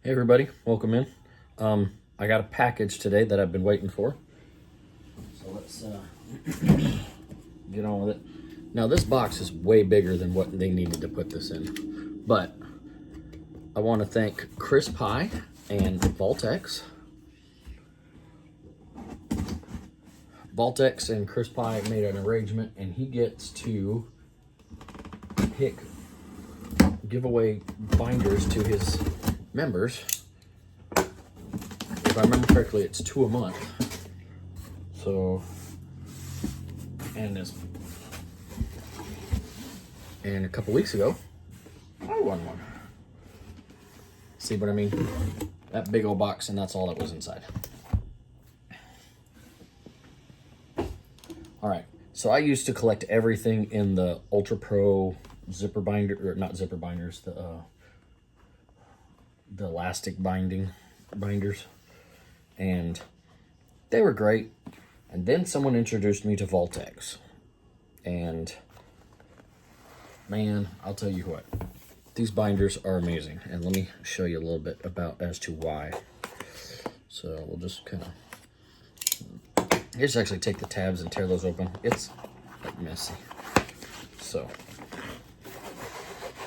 Hey everybody, welcome in. I got a package today that I've been waiting for. So let's get on with it. Now this box is way bigger than what they needed to put this in. But I want to thank Chris Pye and VaultX. VaultX and Chris Pye made an arrangement and he gets to give away binders to his members. If I remember correctly, it's 2 a month. So, and a couple weeks ago, I won one. See what I mean? That big old box, and that's all that was inside. All right, so I used to collect everything in the Ultra Pro zipper binder, or not zipper binders, the elastic binders, and they were great. And then someone introduced me to VaultX, and man, I'll tell you what, these binders are amazing. And let me show you a little bit about as to why. So we'll just kind of just actually take the tabs and tear those open. It's like messy. So,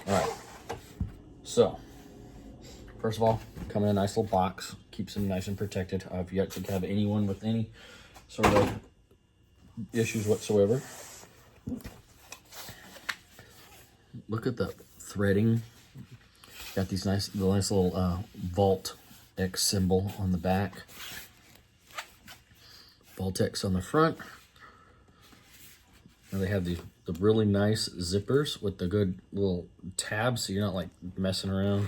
all right. So, first of all, come in a nice little box. Keeps them nice and protected. I've yet to have anyone with any sort of issues whatsoever. Look at the threading. Got these the nice little VaultX symbol on the back. VaultX on the front. Now they have the really nice zippers with the good little tabs, so you're not like messing around.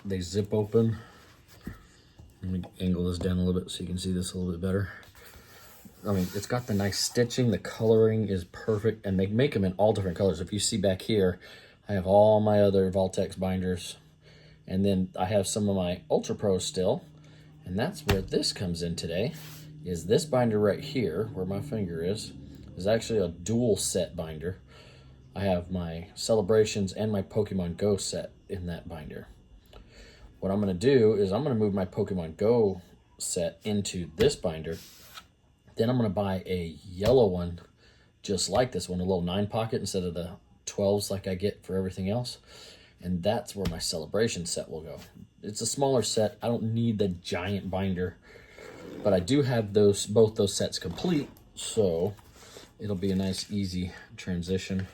They zip open. Let me angle this down a little bit so you can see this a little bit better. I mean, it's got the nice stitching. The coloring is perfect, and they make them in all different colors. If you see back here, I have all my other VaultX binders, and then I have some of my Ultra Pros still, and that's where this comes in today. Is this binder right here, where my finger is actually a dual set binder. I have my Celebrations and my Pokemon Go set in that binder. What I'm going to do is I'm going to move my Pokemon Go set into this binder. Then I'm going to buy a yellow one just like this one, a little 9 pocket instead of the 12s like I get for everything else. And that's where my Celebration set will go. It's a smaller set. I don't need the giant binder, but I do have both those sets complete, so it'll be a nice easy transition.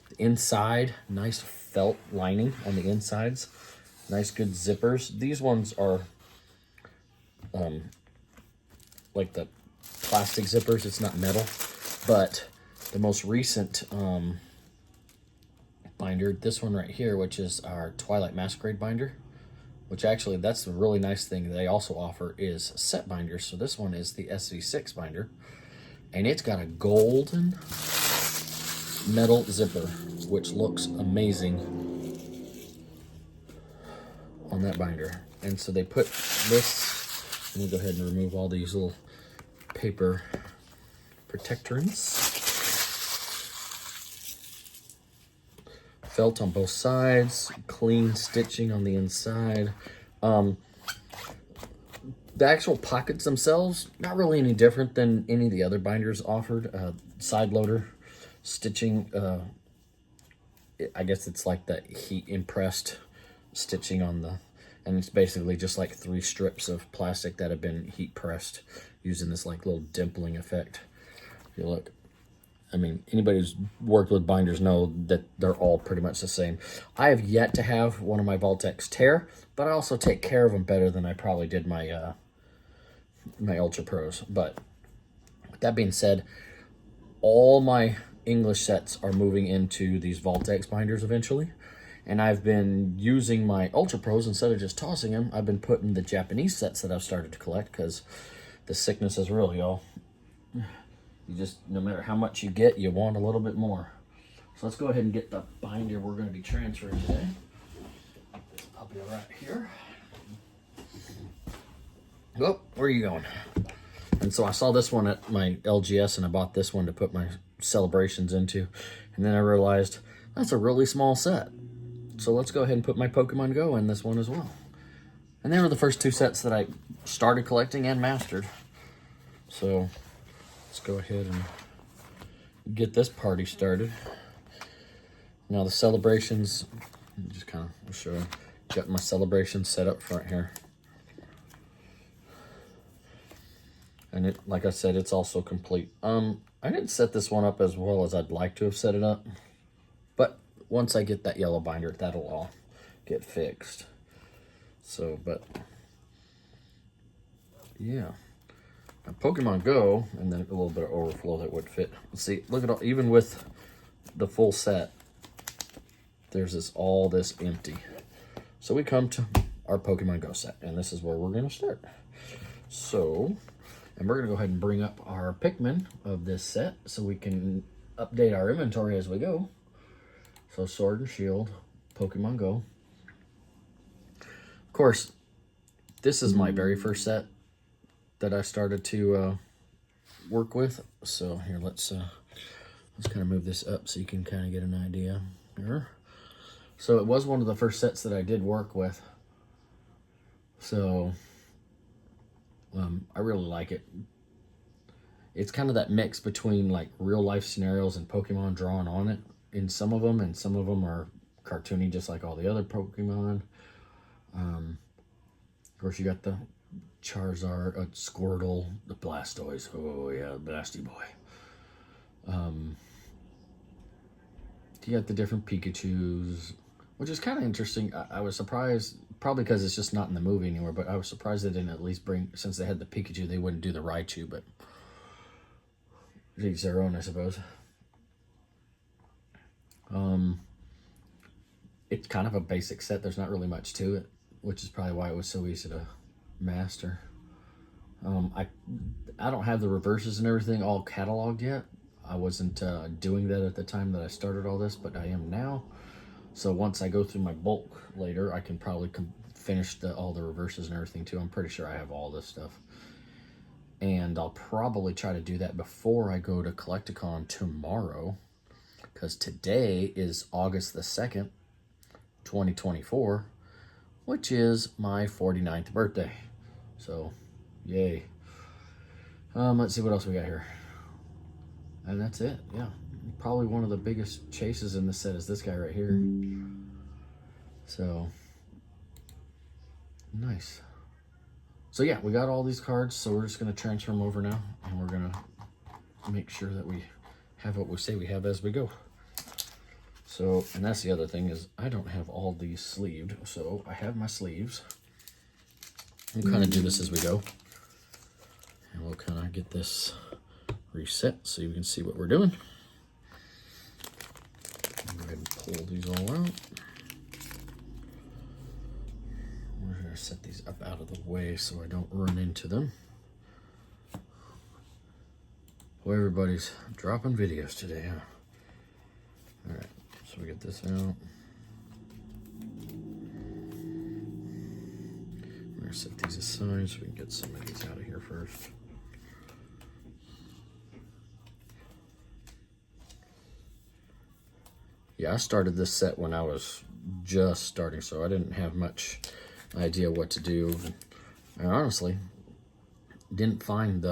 The inside, nice felt lining on the insides. Nice good zippers. These ones are like the plastic zippers. It's not metal. But the most recent binder, this one right here, which is our Twilight Masquerade binder, which actually that's the really nice thing they also offer is set binders. So this one is the SV6 binder, and it's got a golden metal zipper, which looks amazing on that binder. And so they put this, let me go ahead and remove all these little paper protectorants. Felt on both sides, clean stitching on the inside. The actual pockets themselves, not really any different than any of the other binders offered. Side loader stitching, I guess it's like that heat impressed stitching on the, and it's basically just like 3 strips of plastic that have been heat pressed using this like little dimpling effect. If you look, I mean, anybody who's worked with binders know that they're all pretty much the same. I have yet to have one of my VaultX tear, but I also take care of them better than I probably did my my Ultra Pros. But with that being said, all my English sets are moving into these VaultX binders eventually. And I've been using my Ultra Pros, instead of just tossing them, I've been putting the Japanese sets that I've started to collect, because the sickness is real, y'all. You just, no matter how much you get, you want a little bit more. So let's go ahead and get the binder we're going to be transferring today. I'll be right here. Oh, where are you going? And so I saw this one at my LGS, and I bought this one to put my Celebrations into. And then I realized that's a really small set. So let's go ahead and put my Pokemon Go in this one as well. And they were the first 2 sets that I started collecting and mastered. So let's go ahead and get this party started. Now the celebrations, just kind of show you. Got my celebration set up front here. And it, like I said, it's also complete. I didn't set this one up as well as I'd like to have set it up. But once I get that yellow binder, that'll all get fixed. So, but yeah. Now, Pokemon Go, and then a little bit of overflow that would fit. See, look at all, even with the full set, there's all this empty. So we come to our Pokemon Go set, and this is where we're going to start. So, and we're going to go ahead and bring up our Pikmin of this set so we can update our inventory as we go. So Sword and Shield, Pokemon Go. Of course, this is my very first set that I started to work with. So here, let's kind of move this up so you can kind of get an idea here. So it was one of the first sets that I did work with. So I really like it. It's kind of that mix between like real life scenarios and Pokemon drawn on it in some of them, and some of them are cartoony just like all the other Pokemon. Of course, you got the Charizard, Squirtle, the Blastoise. Oh yeah, Blasty Boy. You got the different Pikachus, which is kind of interesting. I was surprised, probably because it's just not in the movie anymore, but I was surprised they didn't at least bring, since they had the Pikachu, they wouldn't do the Raichu, but each their own, I suppose. It's kind of a basic set. There's not really much to it, which is probably why it was so easy to master. I don't have the reverses and everything all cataloged yet. I wasn't doing that at the time that I started all this, but I am now. So once I go through my bulk later, I can probably finish all the reverses and everything too. I'm pretty sure I have all this stuff. And I'll probably try to do that before I go to Collecticon tomorrow, because today is August the 2nd, 2024, which is my 49th birthday. So, yay. Let's see what else we got here. And that's it, yeah. Probably one of the biggest chases in the set is this guy right here. So, nice. So yeah, we got all these cards, so we're just going to transfer them over now, and we're going to make sure that we have what we say we have as we go. So, and that's the other thing, is I don't have all these sleeved, so I have my sleeves. We'll kind of do this as we go, and we'll kind of get this reset so you can see what we're doing. Go ahead and pull these all out. We're going to set these up out of the way so I don't run into them. Well, everybody's dropping videos today, huh? All right, so we get this out. We're going to set these aside so we can get some of these out of here first. Yeah, I started this set when I was just starting, so I didn't have much idea what to do. I honestly didn't find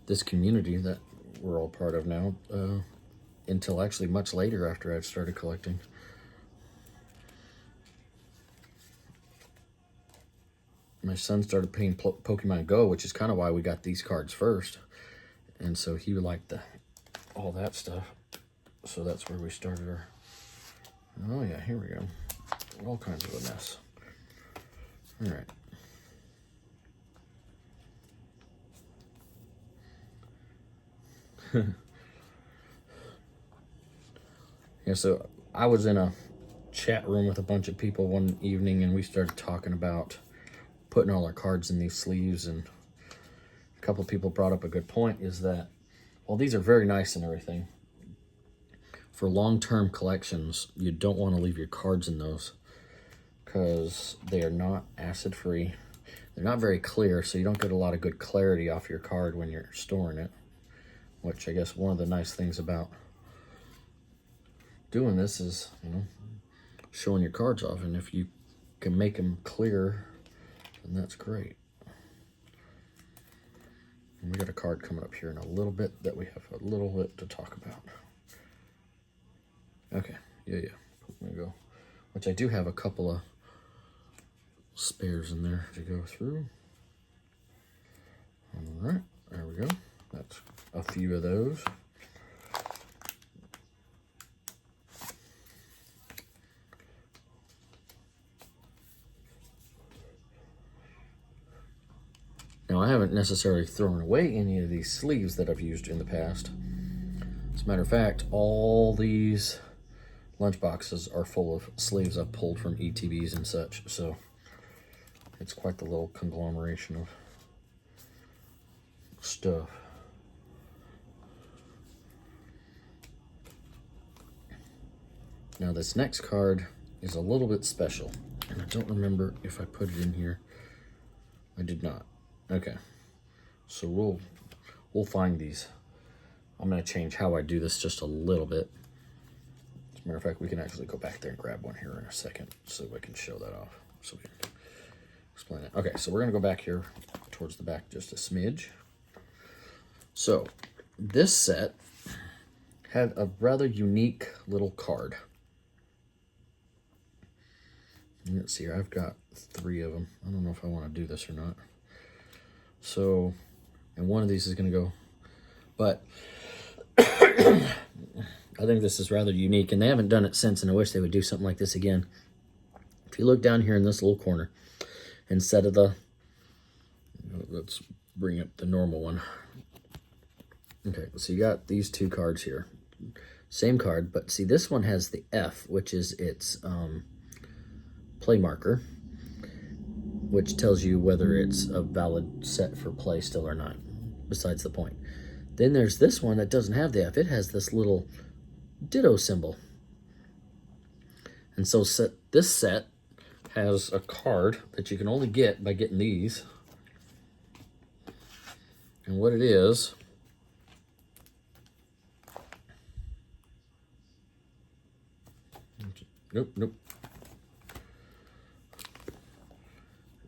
this community that we're all part of now until actually much later after I'd started collecting. My son started playing Pokemon Go, which is kind of why we got these cards first. And so he liked all that stuff. So that's where we started our... Oh yeah, here we go. All kinds of a mess. All right. Yeah, so I was in a chat room with a bunch of people one evening, and we started talking about putting all our cards in these sleeves, and a couple of people brought up a good point, is that, well, these are very nice and everything. For long-term collections, you don't want to leave your cards in those because they are not acid-free. They're not very clear, so you don't get a lot of good clarity off your card when you're storing it, which I guess one of the nice things about doing this is, you know, showing your cards off, and if you can make them clear, then that's great. And we got a card coming up here in a little bit that we have a little bit to talk about. Okay, yeah. There we go. Which I do have a couple of spares in there to go through. All right, there we go. That's a few of those. Now, I haven't necessarily thrown away any of these sleeves that I've used in the past. As a matter of fact, all these lunch boxes are full of sleeves I've pulled from ETBs and such, so it's quite the little conglomeration of stuff. Now, this next card is a little bit special, and I don't remember if I put it in here. I did not. Okay, so we'll find these. I'm going to change how I do this just a little bit. As a matter of fact, we can actually go back there and grab one here in a second so I can show that off, so we can explain it. Okay, so we're going to go back here towards the back just a smidge. So this set had a rather unique little card. Let's see here, I've got 3 of them. I don't know if I want to do this or not. So, and one of these is going to go, but I think this is rather unique, and they haven't done it since, and I wish they would do something like this again. If you look down here in this little corner, instead of the, let's bring up the normal one. Okay, so you got these 2 cards here. Same card, but see, this one has the F, which is its play marker, which tells you whether it's a valid set for play still or not, besides the point. Then there's this one that doesn't have the F. It has this little ditto symbol. And so this set has a card that you can only get by getting these. And what it is, nope.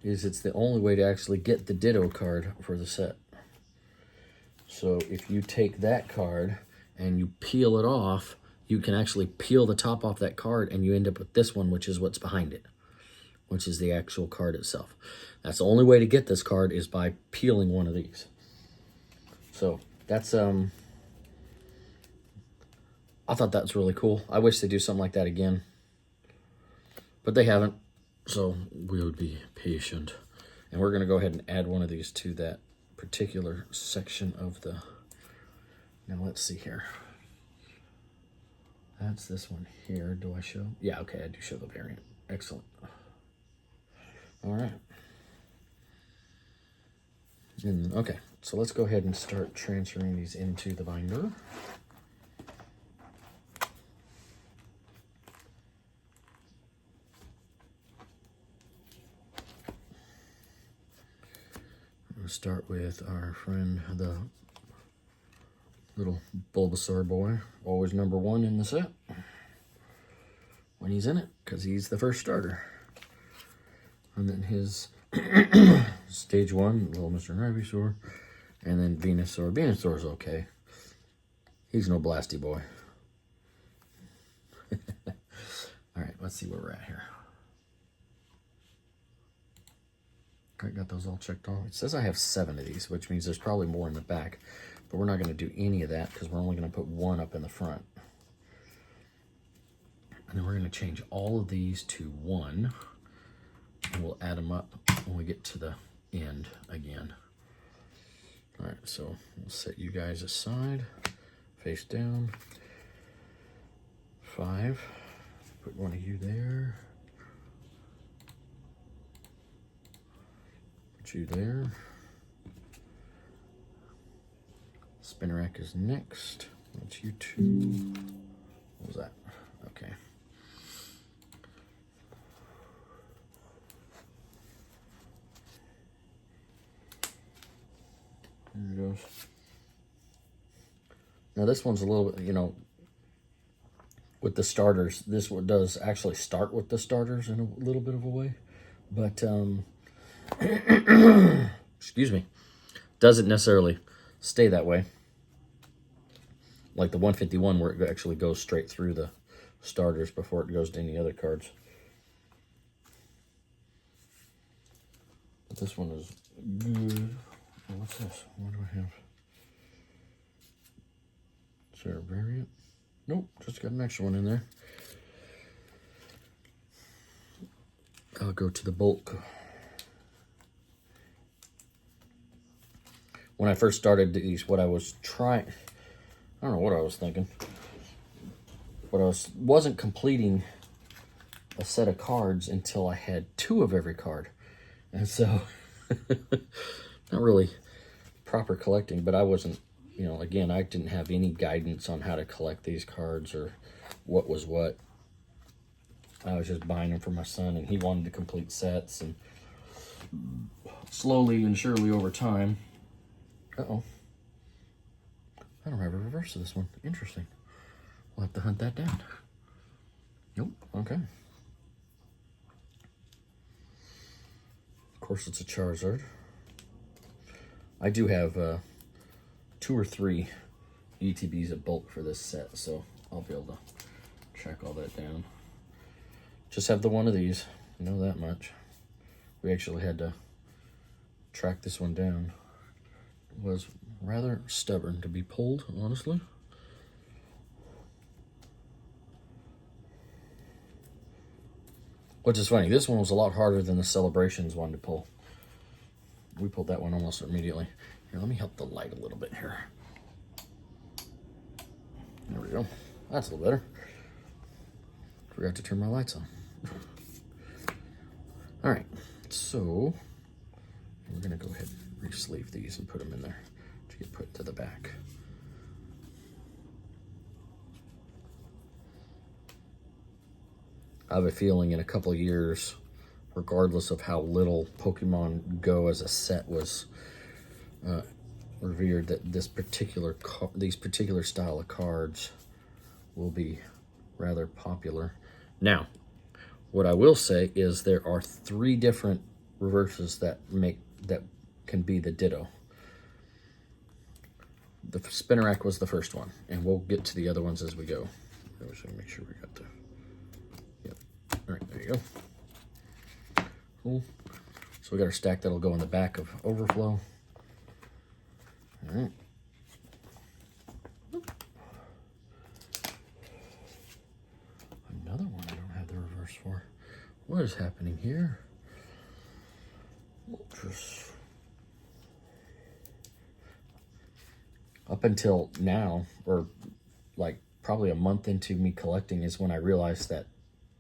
Is it's the only way to actually get the ditto card for the set. So if you take that card and you peel it off, you can actually peel the top off that card and you end up with this one, which is what's behind it, which is the actual card itself. That's the only way to get this card, is by peeling one of these. So that's, I thought that was really cool. I wish they'd do something like that again, but they haven't. So we'll be patient. And we're going to go ahead and add one of these to that particular section of the... Now let's see here. That's this one here. Do I show? Yeah, okay, I do show the variant. Excellent. All right. And, okay, so let's go ahead and start transferring these into the binder. We'll start with our friend, the little Bulbasaur boy. Always number 1 in the set when he's in it, because he's the first starter. And then his stage 1, little Mr. Ivysaur, and then Venusaur. Venusaur's okay. He's no blasty boy. All right, let's see where we're at here. I got those all checked off. It says I have 7 of these, which means there's probably more in the back, but we're not going to do any of that because we're only going to put 1 up in the front. And then we're going to change all of these to 1, and we'll add them up when we get to the end again. All right, so we'll set you guys aside, face down. 5. Put one of you there. Put you there. Spinnerack is next. That's you 2. What was that? Okay. There it goes. Now this one's a little bit, you know, with the starters. This one does actually start with the starters in a little bit of a way, but excuse me, doesn't necessarily stay that way. Like the 151 where it actually goes straight through the starters before it goes to any other cards. But this one is good. Oh, what's this? What do I have? Is there a variant? Nope, just got an extra one in there. I'll go to the bulk. When I first started these, what I was trying, I don't know what I was thinking, but I wasn't completing a set of cards until I had 2 of every card. And so, not really proper collecting, but I wasn't, you know, again, I didn't have any guidance on how to collect these cards or what was what. I was just buying them for my son, and he wanted to complete sets, and slowly and surely over time, uh-oh, I don't have a reverse of this one. Interesting. We'll have to hunt that down. Nope, okay. Of course, it's a Charizard. I do have 2 or 3 ETBs at bulk for this set, so I'll be able to track all that down. Just have the one of these, I know that much. We actually had to track this one down. It was rather stubborn to be pulled, honestly. Which is funny, this one was a lot harder than the Celebrations one to pull. We pulled that one almost immediately. Here, let me help the light a little bit here. There we go. That's a little better. Forgot to turn my lights on. All right, so we're gonna go ahead and re-sleeve these and put them in there to get put to the back. I have a feeling in a couple of years, regardless of how little Pokemon Go as a set was revered, that these particular style of cards will be rather popular. Now, what I will say is there are 3 different reverses that can be the Ditto. The Spinnerack was the first one, and we'll get to the other ones as we go. I wish I could make sure we got the. Yep. All right, there you go. Cool. So we got our stack that'll go in the back of Overflow. All right. Another one I don't have the reverse for. What is happening here? Ultras. Up until now, or like probably a month into me collecting, is when I realized that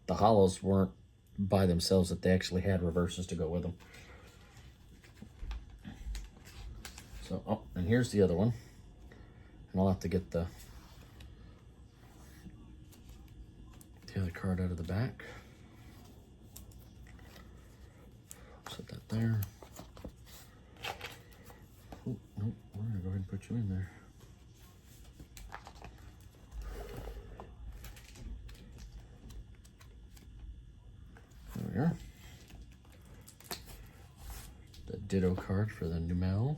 the holos weren't by themselves, that they actually had reverses to go with them. So, oh, and here's the other one. And I'll have to get the other card out of the back. Set that there. Oh, nope, we're gonna go ahead and put you in there. There we are. The Ditto card for the Numel.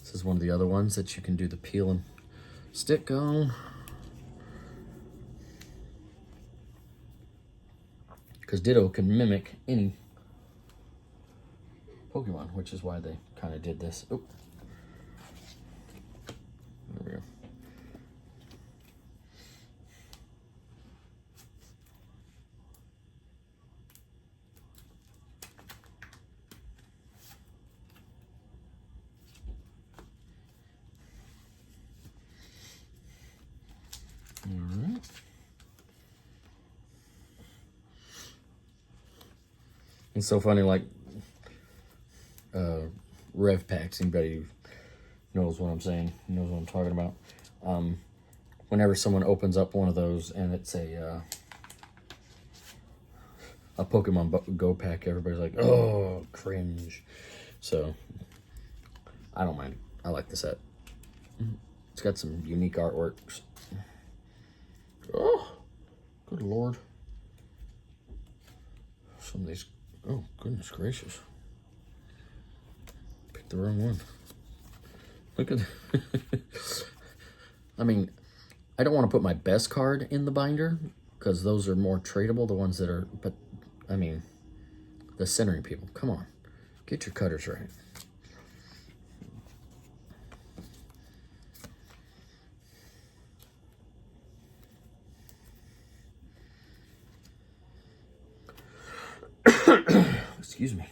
This is one of the other ones that you can do the peel and stick on. Because Ditto can mimic any Pokemon, which is why they kind of did this. Oh, there we go. All right. It's so funny, like rev packs. Anybody who knows what I'm saying, knows what I'm talking about. Whenever someone opens up one of those and it's a Pokemon Go pack, everybody's like, "Oh, cringe." So I don't mind. I like the set. It's got some unique artworks. Oh. Good Lord. Some of these, oh, goodness gracious. Picked the wrong one. Look at I mean, I don't want to put my best card in the binder because those are more tradable, the ones that are, but I mean, the centering people, come on. Get your cutters right. Excuse me.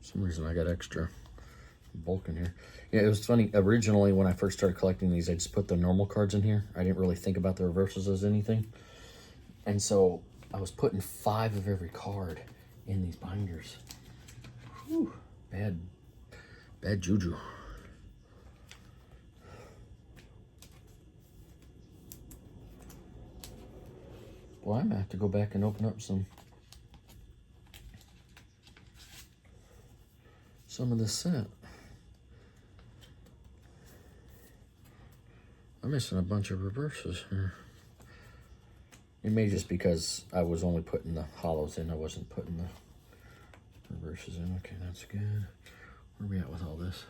For some reason I got extra bulk in here. Yeah, it was funny. Originally, when I first started collecting these, I just put the normal cards in here. I didn't really think about the reverses as anything. And so I was putting 5 of every card in these binders. Whew, bad juju. Well, I'm gonna have to go back and open up some of this set. I'm missing a bunch of reverses here. It may just because I was only putting the hollows in, I wasn't putting the reverses in. Okay, that's good. Where are we at with all this?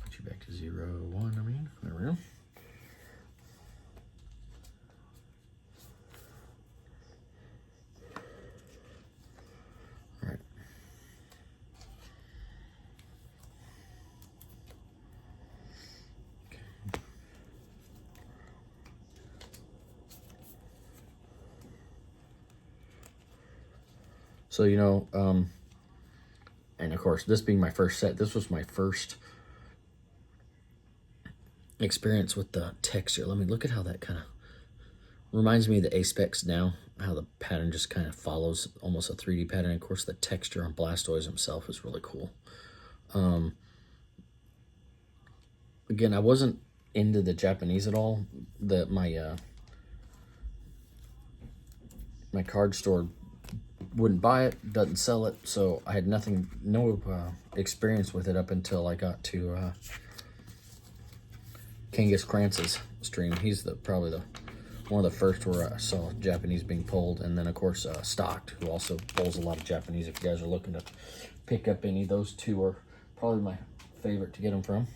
Put you back to 0, 1, I mean. There we go. All right. So, you know, and of course, this being my first set, this was my first experience with the texture. Let me look at how that kind of reminds me of the A-Specs now, how the pattern just kind of follows almost a 3D pattern. Of course, the texture on Blastoise himself is really cool. Again, I wasn't into the Japanese at all. My card store wouldn't buy it, doesn't sell it, so I had no experience with it up until I got to Kangas Krantz's stream. He's probably one of the first where I saw Japanese being pulled, and then of course Stocked, who also pulls a lot of Japanese. If you guys are looking to pick up any, those two are probably my favorite to get them from.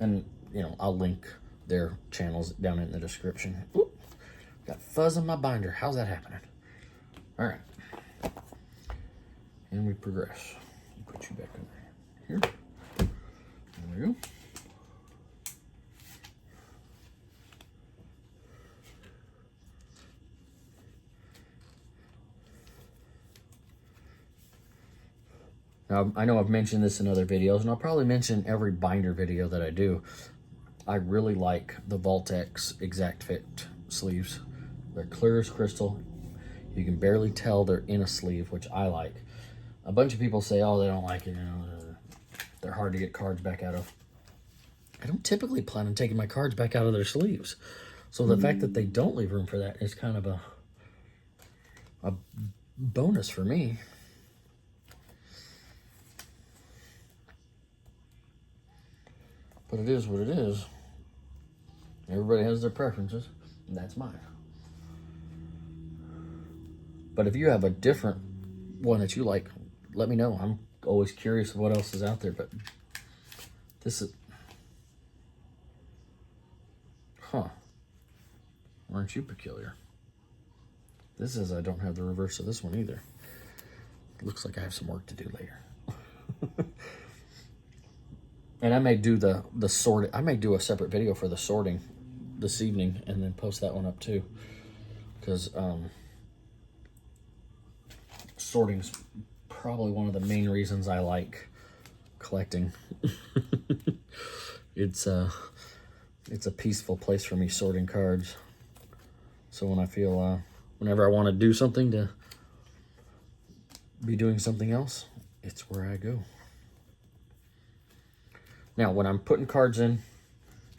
And you know, I'll link their channels down in the description. Ooh, got fuzz on my binder. How's that happening? All right, and we progress. Put you back over here. There we go. Now, I know I've mentioned this in other videos, and I'll probably mention every binder video that I do. I really like the VaultX Exact Fit sleeves. They're clear as crystal. You can barely tell they're in a sleeve, which I like. A bunch of people say, oh, they don't like it, you know, they're hard to get cards back out of. I don't typically plan on taking my cards back out of their sleeves. So the fact that they don't leave room for that is kind of a bonus for me. But it is what it is. Everybody has their preferences, and that's mine. But if you have a different one that you like, let me know. I'm always curious of what else is out there, but this is... Huh. Aren't you peculiar? This is, I don't have the reverse of this one either. Looks like I have some work to do later. And I may do the sort. I may do a separate video for the sorting this evening and then post that one up too, because sorting's probably one of the main reasons I like collecting. It's a peaceful place for me, sorting cards. So when I feel whenever I want to do something to be doing something else, it's where I go. Now, when I'm putting cards in,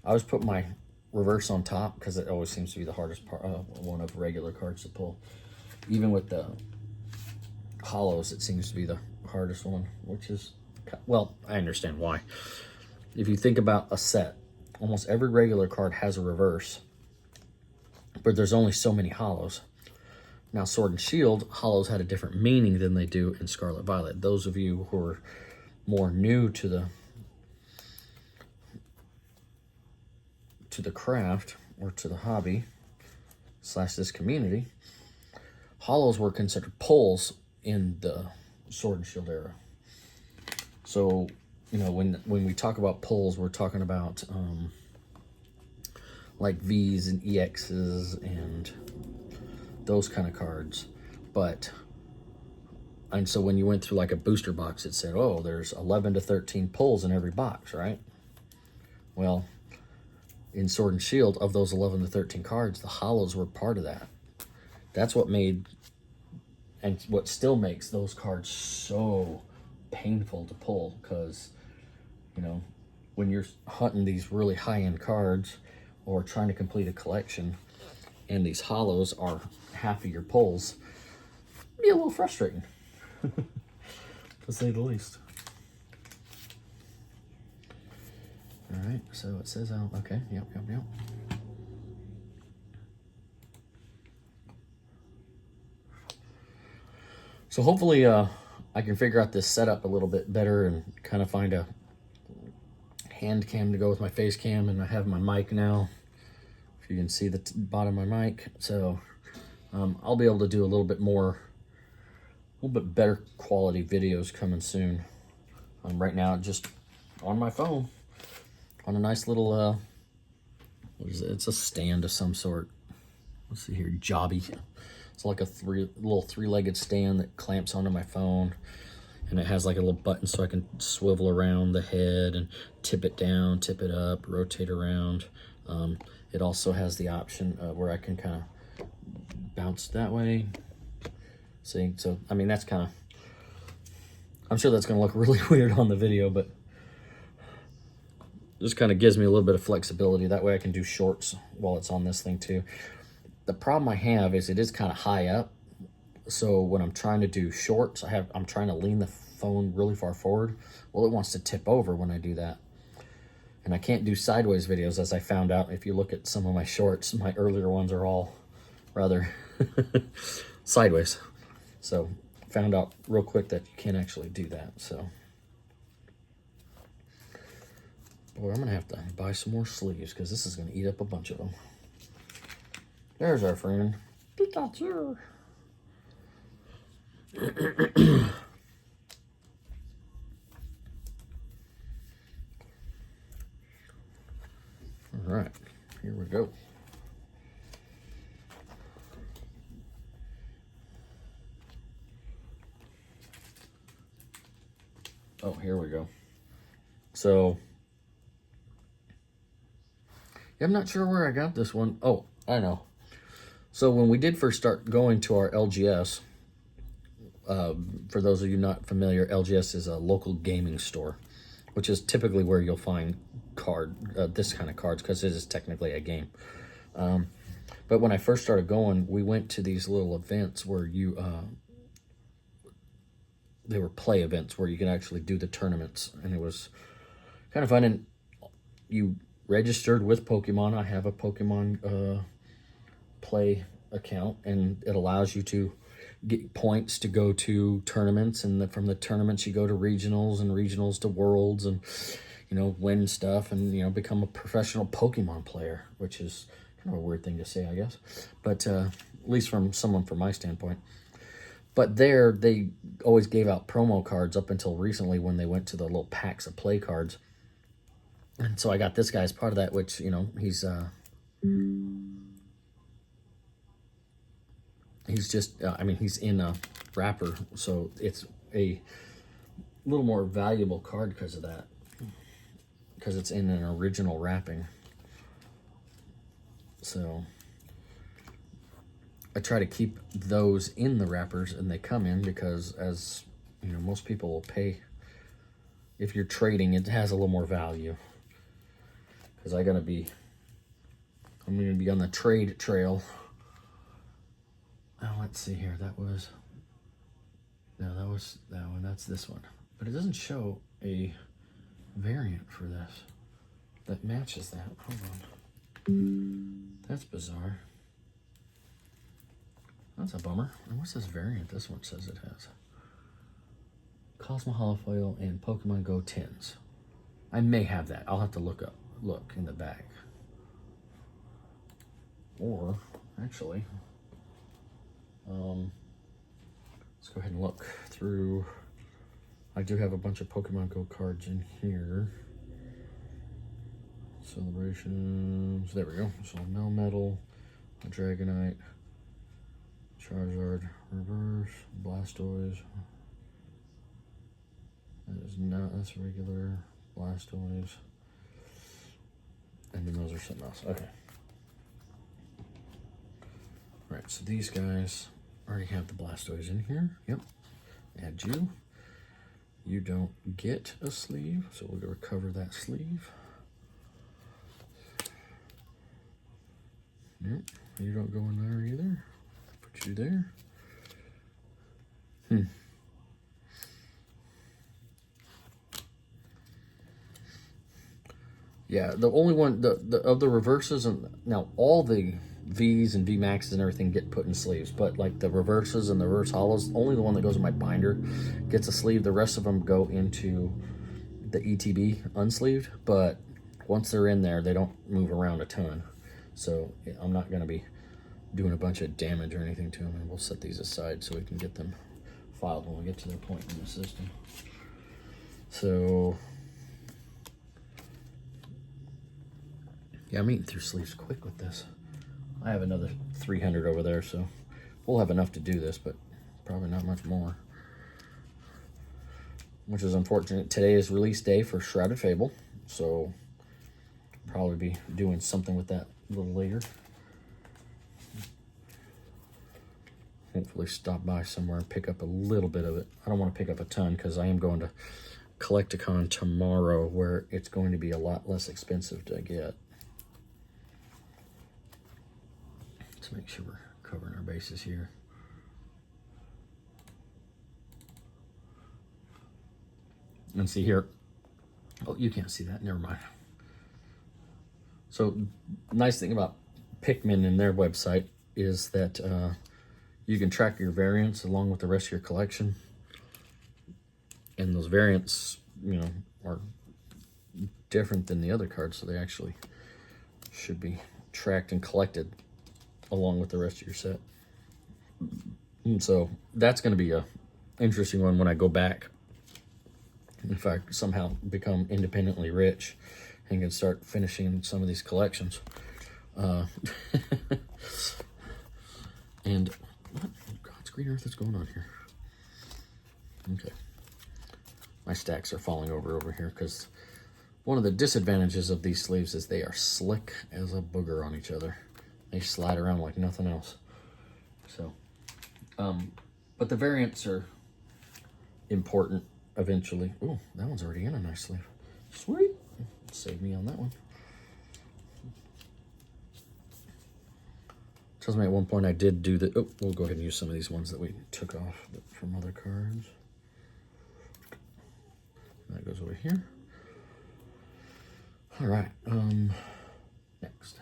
I always put my reverse on top, because it always seems to be the hardest part, one of regular cards to pull. Even with the hollows, it seems to be the hardest one, which is, well, I understand why. If you think about a set, almost every regular card has a reverse, but there's only so many hollows. Now, Sword and Shield, hollows had a different meaning than they do in Scarlet Violet. Those of you who are more new to the craft or to the hobby / this community, hollows were considered pulls in the Sword and Shield era. So, you know, when we talk about pulls, we're talking about like V's and EXs and those kind of cards. And so when you went through like a booster box, it said, oh, there's 11 to 13 pulls in every box, right? Well, in Sword and Shield, of those 11 to 13 cards, the hollows were part of that. That's what made, and what still makes those cards so painful to pull, because, you know, when you're hunting these really high-end cards or trying to complete a collection and these hollows are half of your pulls, it'd be a little frustrating, to say the least. All right, so it says, okay, yep. So hopefully I can figure out this setup a little bit better and kind of find a hand cam to go with my face cam, and I have my mic now, if you can see the bottom of my mic. So I'll be able to do a little bit better quality videos coming soon. Right now, just on my phone, on a nice little, what is it? It's a stand of some sort. Let's see here, Jobby. It's like a little three-legged stand that clamps onto my phone, and it has like a little button so I can swivel around the head and tip it down, tip it up, rotate around. It also has the option where I can kind of bounce that way. See, so I mean, that's kind of, I'm sure that's going to look really weird on the video, but just kind of gives me a little bit of flexibility. That way I can do shorts while it's on this thing too. The problem I have is it is kind of high up. So when I'm trying to do shorts, I'm trying to lean the phone really far forward. Well, it wants to tip over when I do that. And I can't do sideways videos, as I found out. If you look at some of my shorts, my earlier ones are all rather sideways. So found out real quick that you can't actually do that. So, boy, I'm gonna have to buy some more sleeves, because this is gonna eat up a bunch of them. There's our friend. Pikachu. All right, here we go. Oh, here we go. So, yeah, I'm not sure where I got this one. Oh, I know. So when we did first start going to our LGS, for those of you not familiar, LGS is a local gaming store, which is typically where you'll find this kind of cards, because it is technically a game. But when I first started going, we went to these little events where they were play events where you can actually do the tournaments, and it was kind of fun. And you registered with Pokemon. I have a Pokemon play account, and it allows you to get points to go to tournaments, and from the tournaments you go to regionals, and regionals to worlds, and, you know, win stuff, and, you know, become a professional Pokemon player, which is kind of a weird thing to say, I guess, but at least from my standpoint. But there, they always gave out promo cards up until recently, when they went to the little packs of play cards. And so I got this guy as part of that, which, you know, he's just, I mean, he's in a wrapper, so it's a little more valuable card because of that, because it's in an original wrapping. So I try to keep those in the wrappers, and they come in, because, as you know, most people will pay. If you're trading, it has a little more value, because I gotta be I'm going to be on the trade trail. Now let's see here. That was that one. That's this one. But it doesn't show a variant for this that matches that. Hold on. That's bizarre. That's a bummer. And what's this variant this one says it has? Cosmo Holofoil and Pokemon Go tins. I may have that. I'll have to look in the back. Or, actually, let's go ahead and look through. I do have a bunch of Pokemon Go cards in here. Celebrations. There we go. So Melmetal, a Dragonite, Charizard, Reverse, Blastoise. That's regular Blastoise. And then those are something else. Okay. Alright, so these guys already have the Blastoise in here. Yep. Add you. You don't get a sleeve, so we'll go recover that sleeve. Yep, you don't go in there either. Put you there. Yeah, the only one of the reverses, and now all the V's and V Maxes and everything get put in sleeves, but like the reverses and the reverse hollows, only the one that goes in my binder gets a sleeve. The rest of them go into the ETB unsleeved, but once they're in there, they don't move around a ton. So I'm not going to be doing a bunch of damage or anything to them, and we'll set these aside so we can get them filed when we get to their point in the system. So yeah, I'm eating through sleeves quick with this. I have another 300 over there, so we'll have enough to do this, but probably not much more. Which is unfortunate. Today is release day for Shrouded Fable, so probably be doing something with that a little later. Hopefully stop by somewhere and pick up a little bit of it. I don't want to pick up a ton because I am going to Collecticon tomorrow where it's going to be a lot less expensive to get. Let's make sure we're covering our bases here. And see here. Oh, you can't see that. Never mind. So, nice thing about Pikmin and their website is that you can track your variants along with the rest of your collection. And those variants, you know, are different than the other cards, so they actually should be tracked and collected along with the rest of your set. And so that's going to be a interesting one when I go back. If I somehow become independently rich and can start finishing some of these collections. And what God's green earth is going on here? Okay. My stacks are falling over here because one of the disadvantages of these sleeves is they are slick as a booger on each other. They slide around like nothing else. So, but the variants are important eventually. Oh, that one's already in a nice sleeve. Sweet. Save me on that one. Tells me at one point I did do the... Oh, we'll go ahead and use some of these ones that we took off from other cards. That goes over here. All right. Next.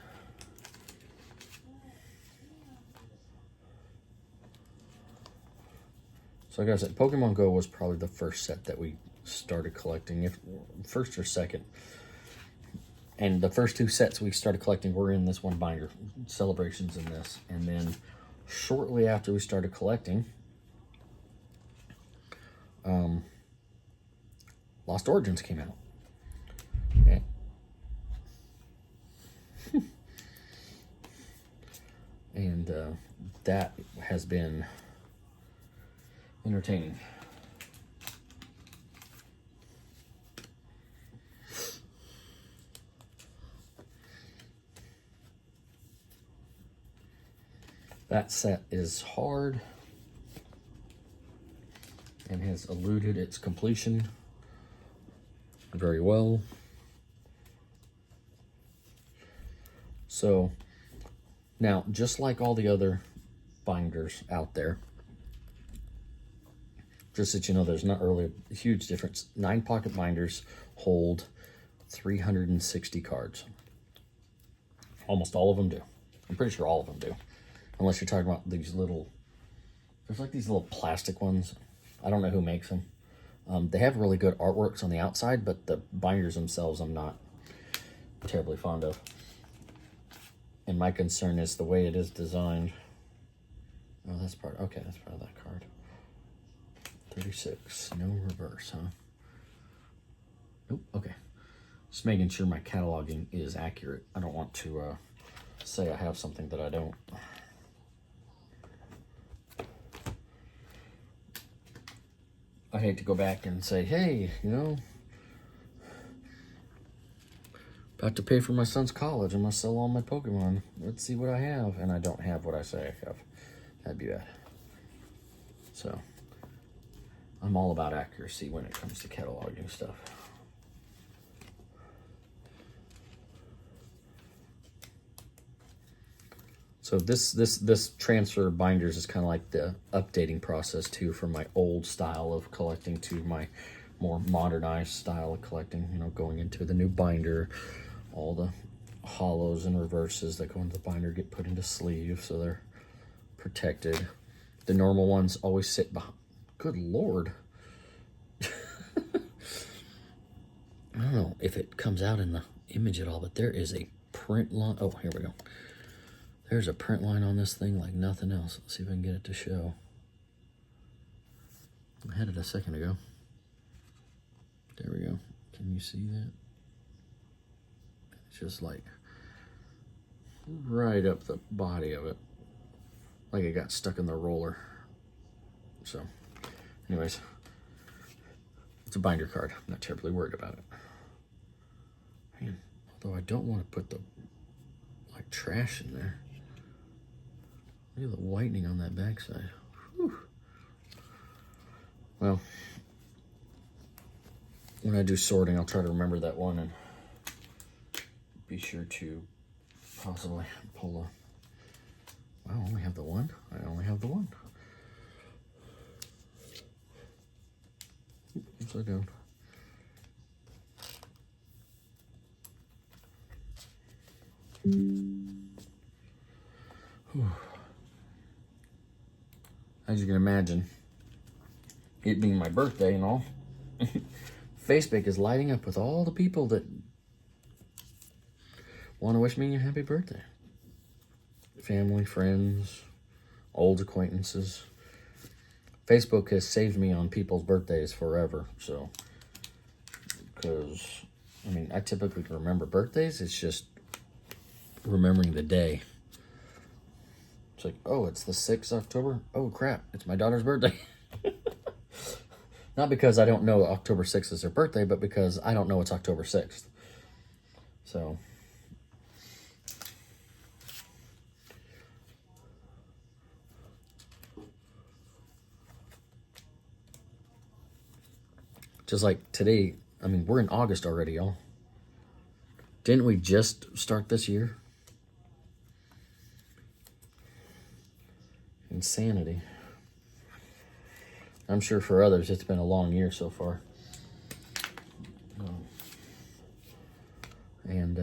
So like I said, Pokemon Go was probably the first set that we started collecting, if first or second. And the first two sets we started collecting were in this one binder, Celebrations in this. And then shortly after we started collecting, Lost Origins came out. Okay. And that has been entertaining. That set is hard and has eluded its completion very well. So Now, just like all the other binders out there, just that you know, there's not really a huge difference. 9-pocket binders hold 360 cards. Almost all of them do. I'm pretty sure all of them do. Unless you're talking about these little, there's like these little plastic ones. I don't know who makes them. They have really good artworks on the outside, but the binders themselves I'm not terribly fond of. And my concern is the way it is designed. Oh, that's part, okay, that's part of that card. 36, no reverse, huh? Nope, okay. Just making sure my cataloging is accurate. I don't want to say I have something that I don't. I hate to go back and say, hey, you know, about to pay for my son's college. I'm going to sell all my Pokemon. Let's see what I have. And I don't have what I say I have. That'd be bad. So, I'm all about accuracy when it comes to cataloging stuff. So this transfer of binders is kind of like the updating process too, from my old style of collecting to my more modernized style of collecting. You know, going into the new binder, all the hollows and reverses that go into the binder get put into sleeves, so they're protected. The normal ones always sit behind. Good Lord. I don't know if it comes out in the image at all, but there is a print line. Oh, here we go. There's a print line on this thing like nothing else. Let's see if I can get it to show. I had it a second ago. There we go. Can you see that? It's just like right up the body of it. Like it got stuck in the roller. So, anyways, it's a binder card. I'm not terribly worried about it. Man, although I don't want to put the like trash in there. Look at the whitening on that backside. Whew. Well, when I do sorting, I'll try to remember that one and be sure to possibly pull a... I only have the one. I only have the one. Upside down. Whew. As you can imagine, it being my birthday and all, Facebook is lighting up with all the people that want to wish me a happy birthday. Family, friends, old acquaintances. Facebook has saved me on people's birthdays forever, so, because, I mean, I typically remember birthdays, it's just remembering the day. It's like, oh, it's the 6th of October. Oh, crap, it's my daughter's birthday. Not because I don't know October 6th is her birthday, but because I don't know it's October 6th. So, just like today, I mean, we're in August already, y'all. Didn't we just start this year? Insanity. I'm sure for others it's been a long year so far. And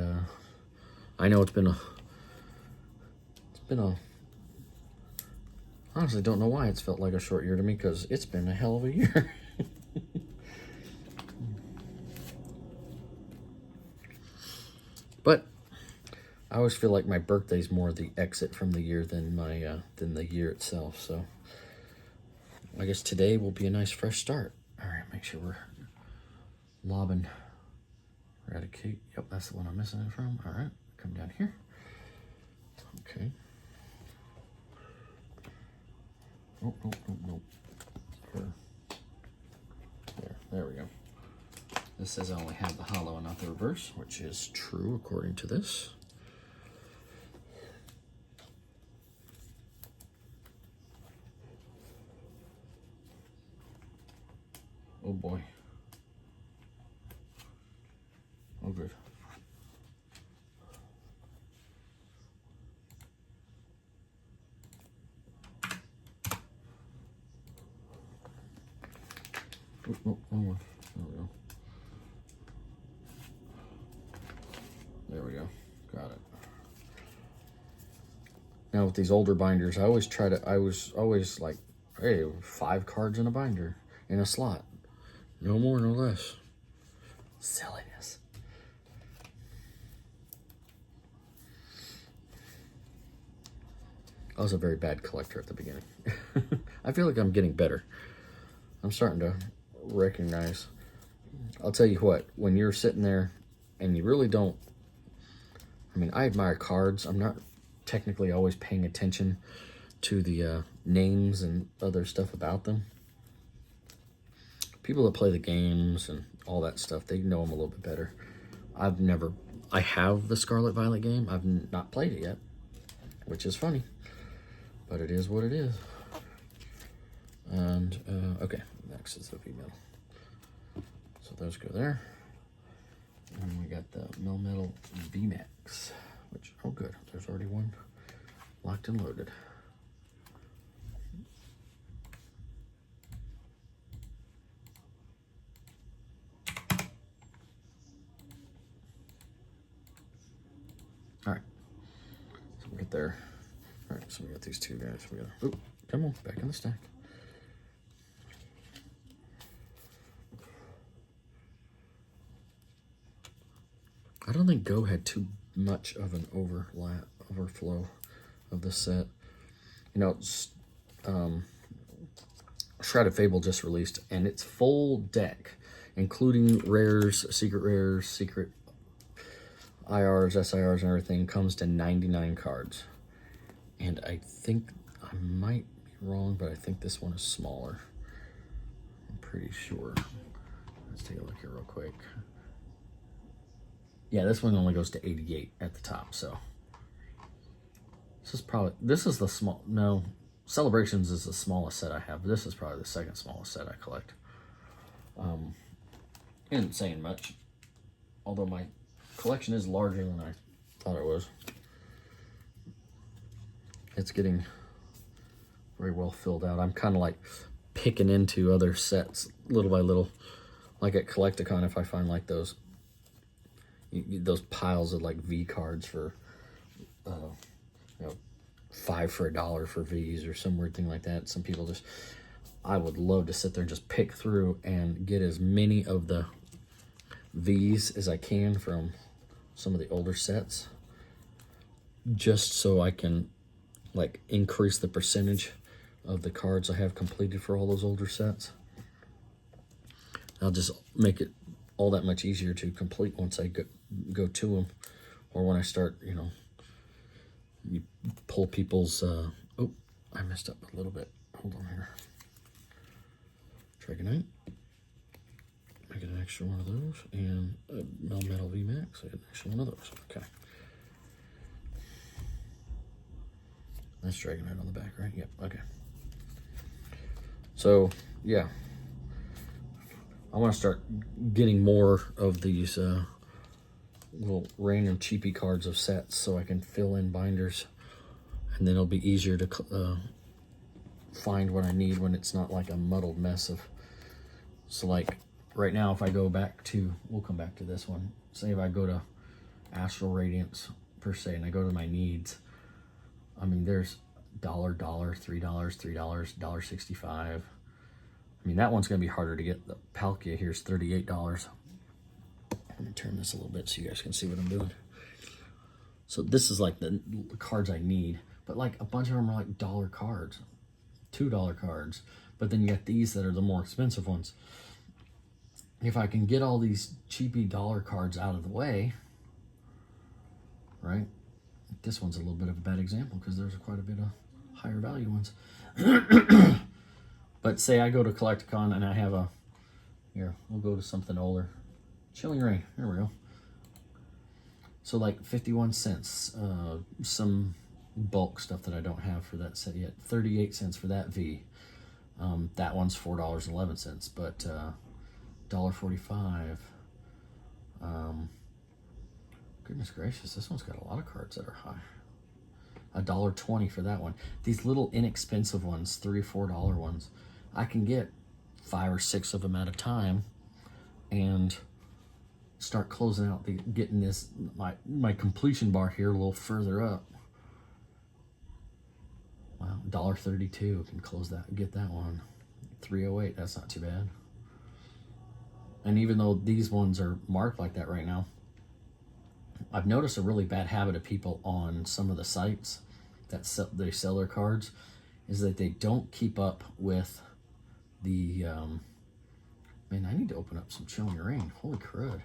I know it's been a honestly don't know why it's felt like a short year to me, because it's been a hell of a year. But I always feel like my birthday's more the exit from the year than my than the year itself. So I guess today will be a nice fresh start. All right, make sure we're lobbing eradicate. Yep, that's the one I'm missing it from. All right, come down here. Okay. Oh, no, no, no. There we go. This says I only have the hollow and not the reverse, which is true according to this. Oh boy. Oh good. Oh, wrong one. There we go. There we go. Got it. Now with these older binders, I was always like, hey, 5 cards in a binder, in a slot. No more, no less. Silliness. I was a very bad collector at the beginning. I feel like I'm getting better. I'm starting to recognize. I'll tell you what, when you're sitting there and you really don't, I mean, I admire cards. I'm not technically always paying attention to the names and other stuff about them. People that play the games and all that stuff, they know them a little bit better. I have the Scarlet Violet game. I've not played it yet, which is funny, but it is what it is. And, okay, next is the V-Metal. So those go there. And we got the Melmetal VMAX, which, oh good, there's already one locked and loaded. All right, so we get there. All right, so we got these two guys. We got, oh, come on, back in the stack. I don't think Go had too much of an overflow of the set. You know, Shrouded Fable just released, and its full deck, including rares, secret IRs, SIRs, and everything, comes to 99 cards. And I think, I might be wrong, but I think this one is smaller. I'm pretty sure. Let's take a look here real quick. Yeah, this one only goes to 88 at the top, so. This is the small, no, Celebrations is the smallest set I have. This is probably the second smallest set I collect. Isn't saying much, although my collection is larger than I thought it was. It's getting very well filled out. I'm kind of like picking into other sets little by little. Like at Collecticon, if I find like those piles of like V cards for, you know, 5 for $1 for V's or some weird thing like that. Some people just, I would love to sit there and just pick through and get as many of the V's as I can from some of the older sets, just so I can like increase the percentage of the cards I have completed for all those older sets. I'll just make it all that much easier to complete once I go to them, or when I start, you know, you pull people's, oh, I messed up a little bit. Hold on here. Dragonite. I get an extra one of those, and a Melmetal VMAX. I get an extra one of those. Okay. That's Dragonite on the back, right? Yep, okay. So, yeah. I want to start getting more of these little random cheapy cards of sets so I can fill in binders, and then it'll be easier to find what I need when it's not like a muddled mess of. So like right now, if I go back to, we'll come back to this one. Say if I go to Astral Radiance per se, and I go to my needs, I mean there's $1, $3, $1.65. I mean, that one's going to be harder to get. The Palkia here is $38. Let me turn this a little bit so you guys can see what I'm doing. So this is like the cards I need, but like a bunch of them are like $1 cards, $2 cards. But then you got these that are the more expensive ones. If I can get all these cheapy $1 cards out of the way, right? This one's a little bit of a bad example because there's quite a bit of higher value ones. But say I go to Collecticon and I have a, here, we'll go to something older. Chilling Rain, there we go. So like 51 cents, some bulk stuff that I don't have for that set yet. 38 cents for that V. That one's $4.11, but $1.45. Goodness gracious, this one's got a lot of cards that are high. $1.20 for that one. These little inexpensive ones, $3 or $4 ones, I can get 5 or 6 of them at a time and start closing out getting this my completion bar here a little further up. Wow, $1.32 can close that, get that one. 308, that's not too bad. And even though these ones are marked like that right now, I've noticed a really bad habit of people on some of the sites that they sell their cards is that they don't keep up with the man, I need to open up some Chilling Rain. Holy crud.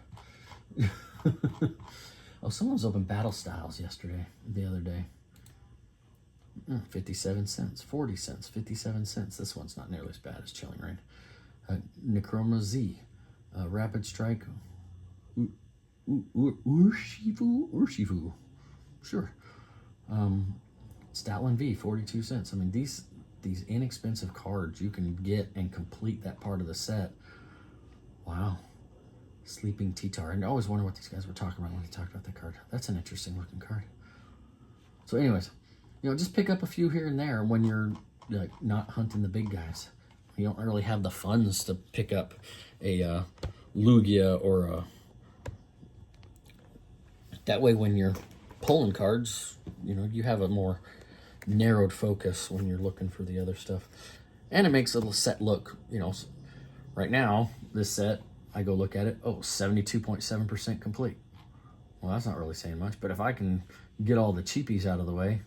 Oh, someone was open Battle Styles the other day. 57 cents, 40 cents, 57 cents. This one's not nearly as bad as Chilling Rain. Necroma Z, Rapid Strike, Urshifu, sure. Stoutland V, 42 cents. I mean, these inexpensive cards you can get and complete that part of the set. Wow. Sleeping T-Tar. And I always wonder what these guys were talking about when they talked about that card. That's an interesting looking card. So anyways, you know, just pick up a few here and there when you're like not hunting the big guys. You don't really have the funds to pick up a Lugia or a... That way when you're pulling cards, you know, you have a more narrowed focus when you're looking for the other stuff. And it makes the set look, you know, right now, this set, I go look at it, oh, 72.7% complete. Well, that's not really saying much, but if I can get all the cheapies out of the way,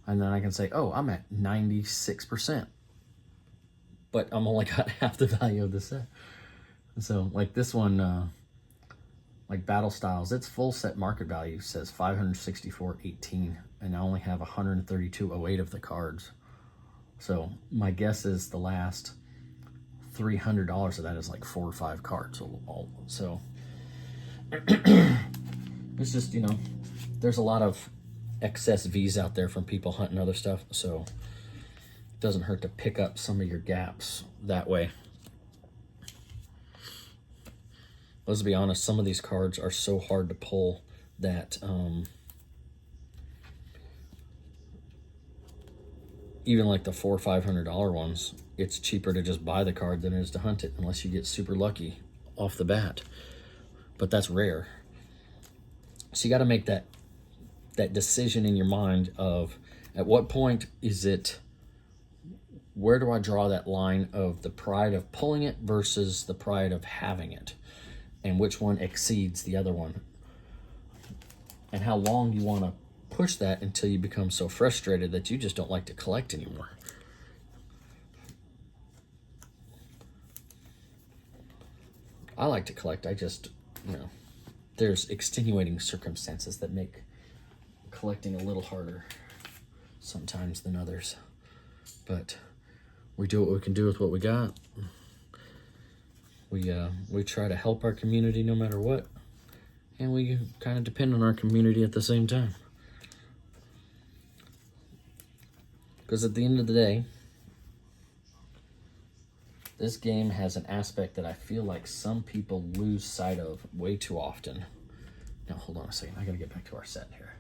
and then I can say, oh, I'm at 96%, but I'm only got half the value of the set. So, like this one, like Battle Styles, its full set market value says 564.18, and I only have 132.08 of the cards. So my guess is the last $300 of that is like 4 or 5 cards. So it's just, you know, there's a lot of excess V's out there from people hunting other stuff, so it doesn't hurt to pick up some of your gaps that way. Let's be honest, some of these cards are so hard to pull that even like the $400 or $500 ones, it's cheaper to just buy the card than it is to hunt it, unless you get super lucky off the bat. But that's rare. So you got to make that decision in your mind of at what point is it, where do I draw that line of the pride of pulling it versus the pride of having it, and which one exceeds the other one, and how long you want to push that until you become so frustrated that you just don't like to collect anymore. I like to collect, I just, you know, there's extenuating circumstances that make collecting a little harder sometimes than others. But we do what we can do with what we got. We try to help our community no matter what, and we kind of depend on our community at the same time. Because at the end of the day, this game has an aspect that I feel like some people lose sight of way too often. Now, hold on a second. I got to get back to our set here,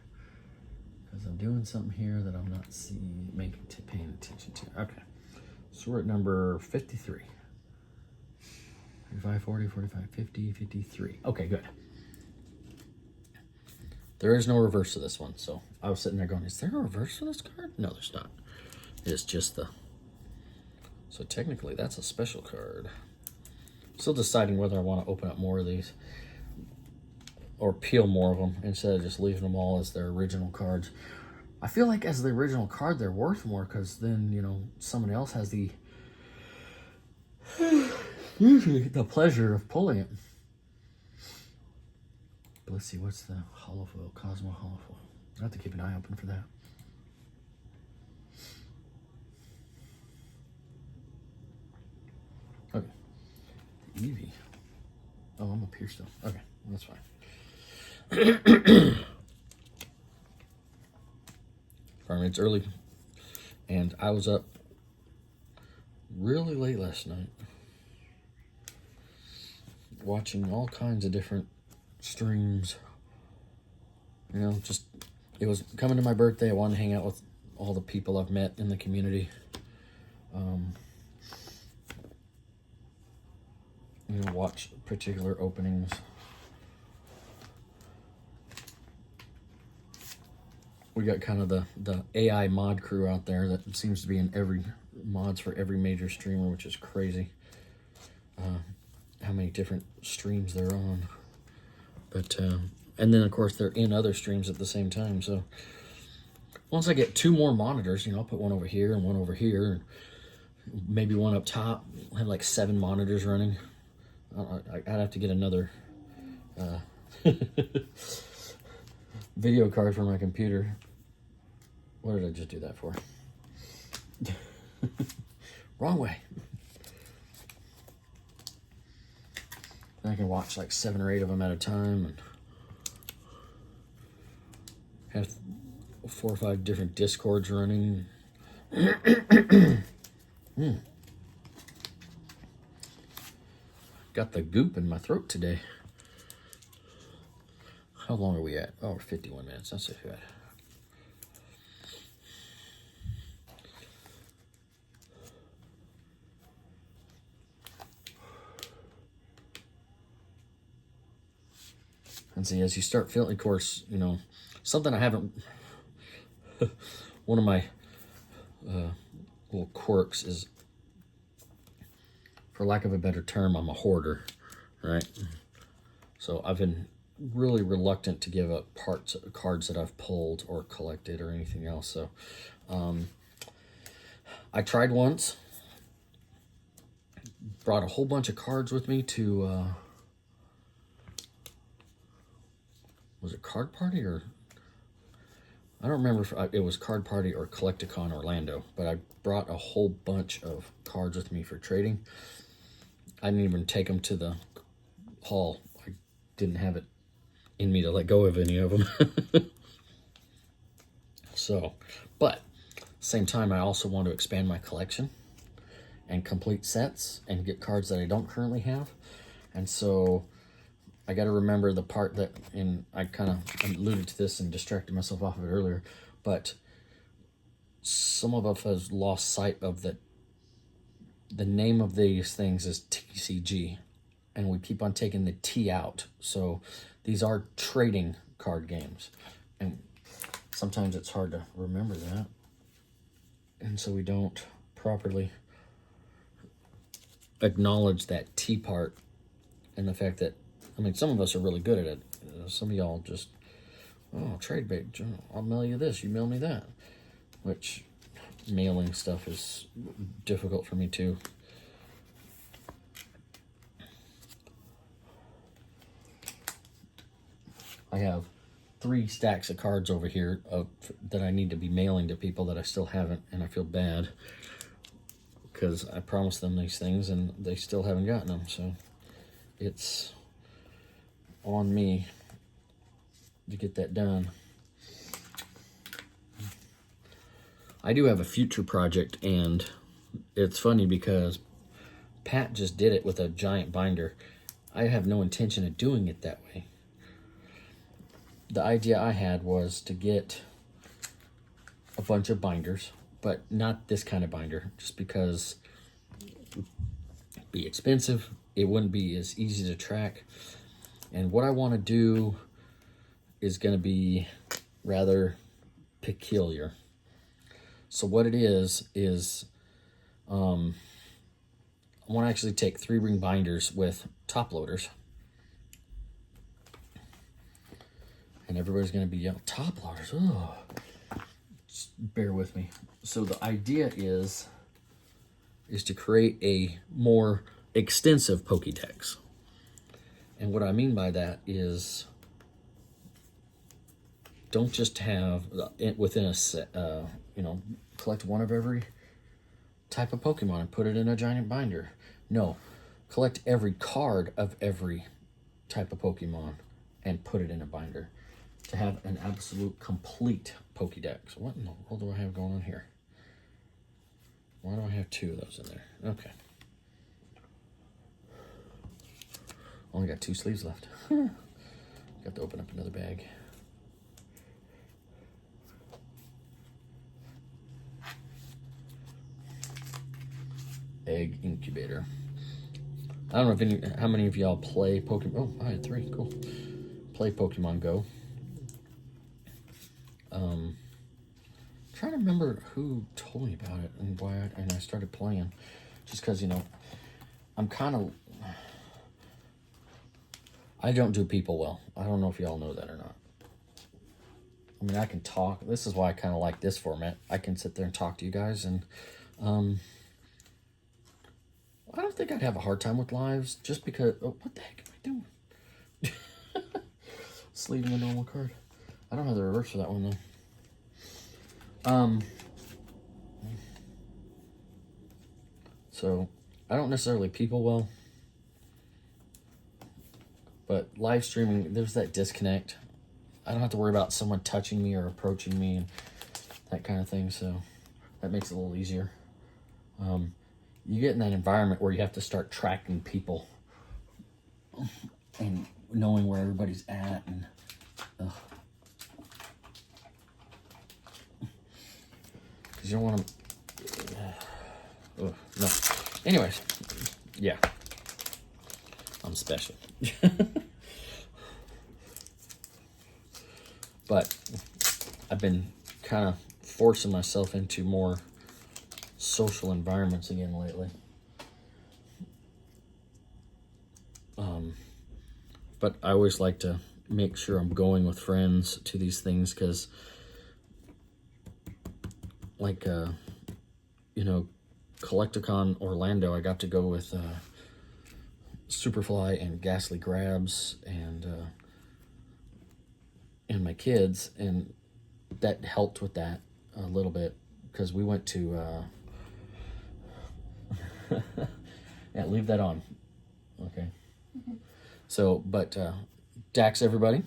because I'm doing something here that I'm not paying attention to. Okay. So we're at number 53. 35, 40, 45, 50, 53. Okay, good. There is no reverse to this one, so I was sitting there going, is there a reverse for this card? No, there's not. It's just the... So technically, that's a special card. Still deciding whether I want to open up more of these or peel more of them instead of just leaving them all as their original cards. I feel like as the original card, they're worth more, because then, you know, someone else has the pleasure of pulling it. But let's see, what's the holofoil? Cosmo holofoil. I have to keep an eye open for that. Okay. The Eevee. Oh, I'm up here still. Okay, that's fine. It's early, and I was up really late last night watching all kinds of different streams. You know, just, it was coming to my birthday. I wanted to hang out with all the people I've met in the community. you know, watch particular openings. We got kind of the AI mod crew out there that seems to be in every mods for every major streamer, which is crazy. How many different streams they're on. But and then of course they're in other streams at the same time. So once I get 2 more monitors, you know, I'll put one over here and one over here, and maybe one up top. I'll have like 7 monitors running. I'd have to get another video card for my computer. What did I just do that for? Wrong way. I can watch like 7 or 8 of them at a time and have 4 or 5 different Discords running. Got the goop in my throat today. How long are we at? Oh, we're 51 minutes. That's not bad. And see, as you start feeling, of course, you know, something I haven't, one of my little quirks is, for lack of a better term, I'm a hoarder, right? So I've been really reluctant to give up cards that I've pulled or collected or anything else. So I tried once, brought a whole bunch of cards with me to, was it Card Party or, I don't remember if it was Card Party or Collecticon Orlando, but I brought a whole bunch of cards with me for trading. I didn't even take them to the hall. I didn't have it in me to let go of any of them. So, but same time, I also want to expand my collection and complete sets and get cards that I don't currently have. And so I got to remember the part that, I kind of alluded to this and distracted myself off of it earlier, but some of us have lost sight of that. The name of these things is TCG, and we keep on taking the T out. So these are trading card games, and sometimes it's hard to remember that, and so we don't properly acknowledge that T part and the fact that, I mean, some of us are really good at it. Some of y'all just, oh, trade bait, I'll mail you this, you mail me that, which mailing stuff is difficult for me too. I have 3 stacks of cards over here that I need to be mailing to people that I still haven't, and I feel bad because I promised them these things and they still haven't gotten them. So it's on me to get that done. I do have a future project, and it's funny because Pat just did it with a giant binder. I have no intention of doing it that way. The idea I had was to get a bunch of binders, but not this kind of binder, just because it'd be expensive. It wouldn't be as easy to track. And what I want to do is going to be rather peculiar. So what it is I want to actually take 3-ring binders with top loaders. And everybody's going to be yelling, top loaders, oh. Just bear with me. So the idea is to create a more extensive Pokédex. And what I mean by that is, don't just have it within a set, collect one of every type of Pokemon and put it in a giant binder. No, collect every card of every type of Pokemon and put it in a binder to have an absolute complete Pokédex. What in the world do I have going on here? Why do I have 2 of those in there? Okay. Only got 2 sleeves left. Got to open up another bag. Egg incubator. I don't know how many of y'all play Pokemon. Oh, I had 3. Cool. Play Pokemon Go. Trying to remember who told me about it and why I started playing. Just because, you know, I'm kind of... I don't do people well. I don't know if y'all know that or not. I mean, I can talk. This is why I kind of like this format. I can sit there and talk to you guys, and I don't think I'd have a hard time with lives, just because... Oh, what the heck am I doing? Just leaving a normal card. I don't have the reverse for that one, though. So, I don't necessarily people well, but live streaming, there's that disconnect. I don't have to worry about someone touching me or approaching me and that kind of thing, so that makes it a little easier. You get in that environment where you have to start tracking people and knowing where everybody's at, and because you don't want to. No. Anyways, yeah, I'm special. But I've been kind of forcing myself into more social environments again lately. But I always like to make sure I'm going with friends to these things, because like, you know, Collecticon Orlando, I got to go with Superfly and Ghastly Grabs and my kids, and that helped with that a little bit, because we went to yeah, leave that on. Okay. So, but Dax, everybody.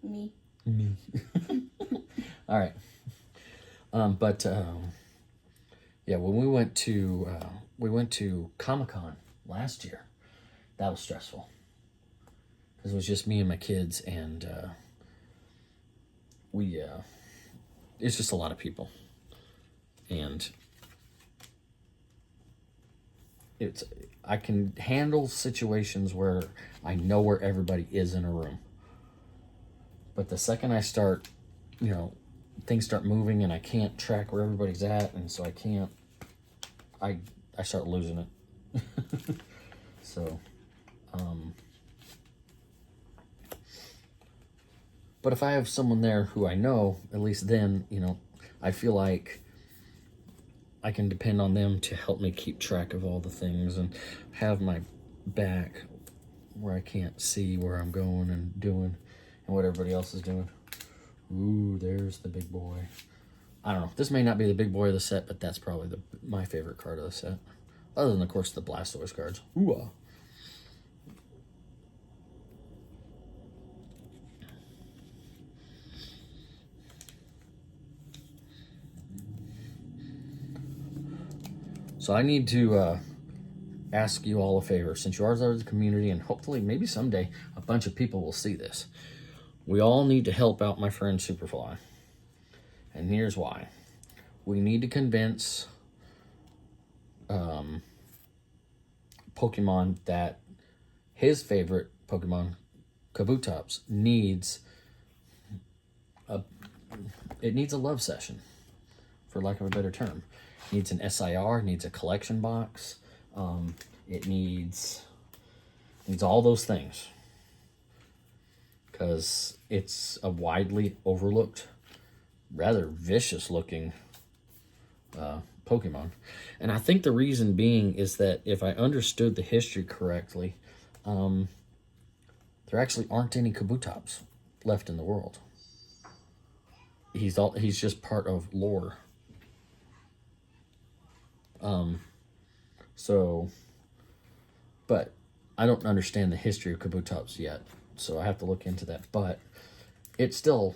Me. All right. But yeah, when we went to Comic-Con last year, that was stressful, because it was just me and my kids, and it's just a lot of people, and I can handle situations where I know where everybody is in a room. But the second I start, you know, things start moving and I can't track where everybody's at, and so I start losing it. So, but if I have someone there who I know, at least then, you know, I feel like I can depend on them to help me keep track of all the things and have my back where I can't see where I'm going and doing and what everybody else is doing. Ooh, there's the big boy. I don't know. This may not be the big boy of the set, but that's probably my favorite card of the set. Other than, of course, the Blastoise cards. Ooh-ah. So I need to ask you all a favor. Since you are the community, and hopefully maybe someday a bunch of people will see this, we all need to help out my friend Superfly. And here's why. We need to convince Pokemon that his favorite Pokemon, Kabutops, needs a love session, for lack of a better term. It needs an SIR, needs a collection box. It needs all those things, because it's a widely overlooked, rather vicious looking Pokemon. And I think the reason being is that, if I understood the history correctly, there actually aren't any Kabutops left in the world. He's just part of lore. So, but I don't understand the history of Kabutops yet, so I have to look into that. But it's still,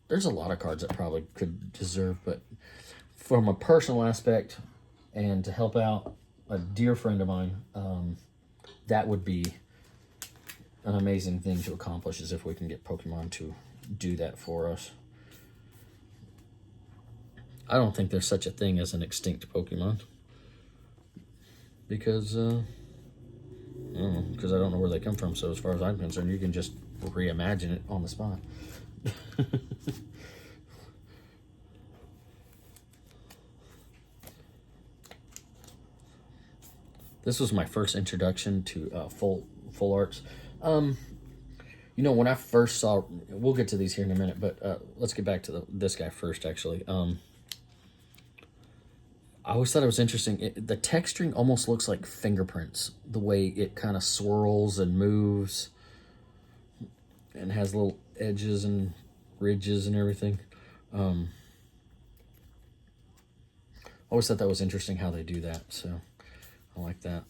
there's a lot of cards that probably could deserve, but from a personal aspect and to help out a dear friend of mine, that would be an amazing thing to accomplish, is if we can get Pokemon to do that for us. I don't think there's such a thing as an extinct Pokemon. because because I don't know where they come from. So as far as I'm concerned, you can just reimagine it on the spot. This was my first introduction to full arts. You know, when I first saw, we'll get to these here in a minute, but let's get back to this guy first, actually. I always thought it was interesting. The texturing almost looks like fingerprints, the way it kind of swirls and moves and has little edges and ridges and everything. I always thought that was interesting how they do that, so I like that.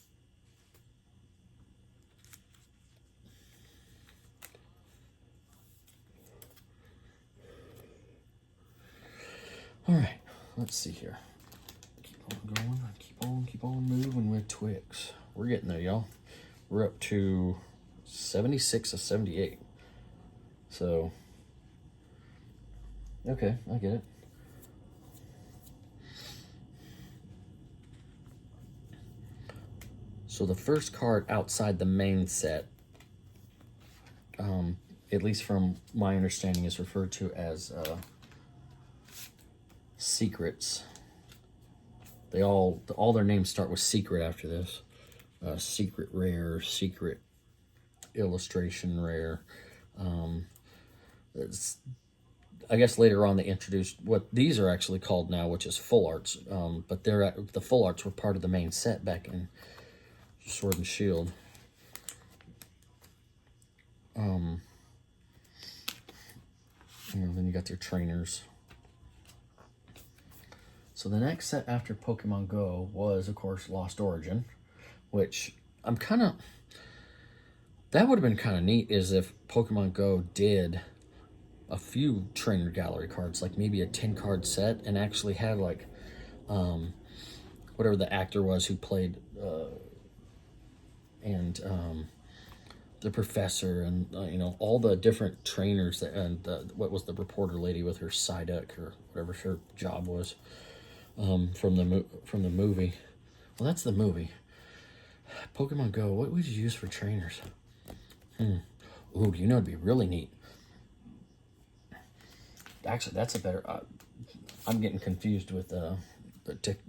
All right, let's see here. Keep on going, keep on moving with Twix. We're getting there, y'all. We're up to 76 of 78. So, okay, I get it. So the first card outside the main set, at least from my understanding, is referred to as secrets. They all their names start with secret after this. Secret rare, secret illustration rare. I guess later on they introduced what these are actually called now, which is full arts. But the full arts were part of the main set back in Sword and Shield. Then you got your trainers. So the next set after Pokemon Go was, of course, Lost Origin, which that would have been kind of neat, is if Pokemon Go did a few trainer gallery cards, like maybe a 10-card set, and actually had like whatever the actor was who played the professor, and you know, all the different trainers that, and what was the reporter lady with her Psyduck or whatever her job was, from the movie. Well, that's the movie. Pokemon Go, what would you use for trainers? Ooh, you know, it'd be really neat. Actually, that's a better... I'm getting confused with the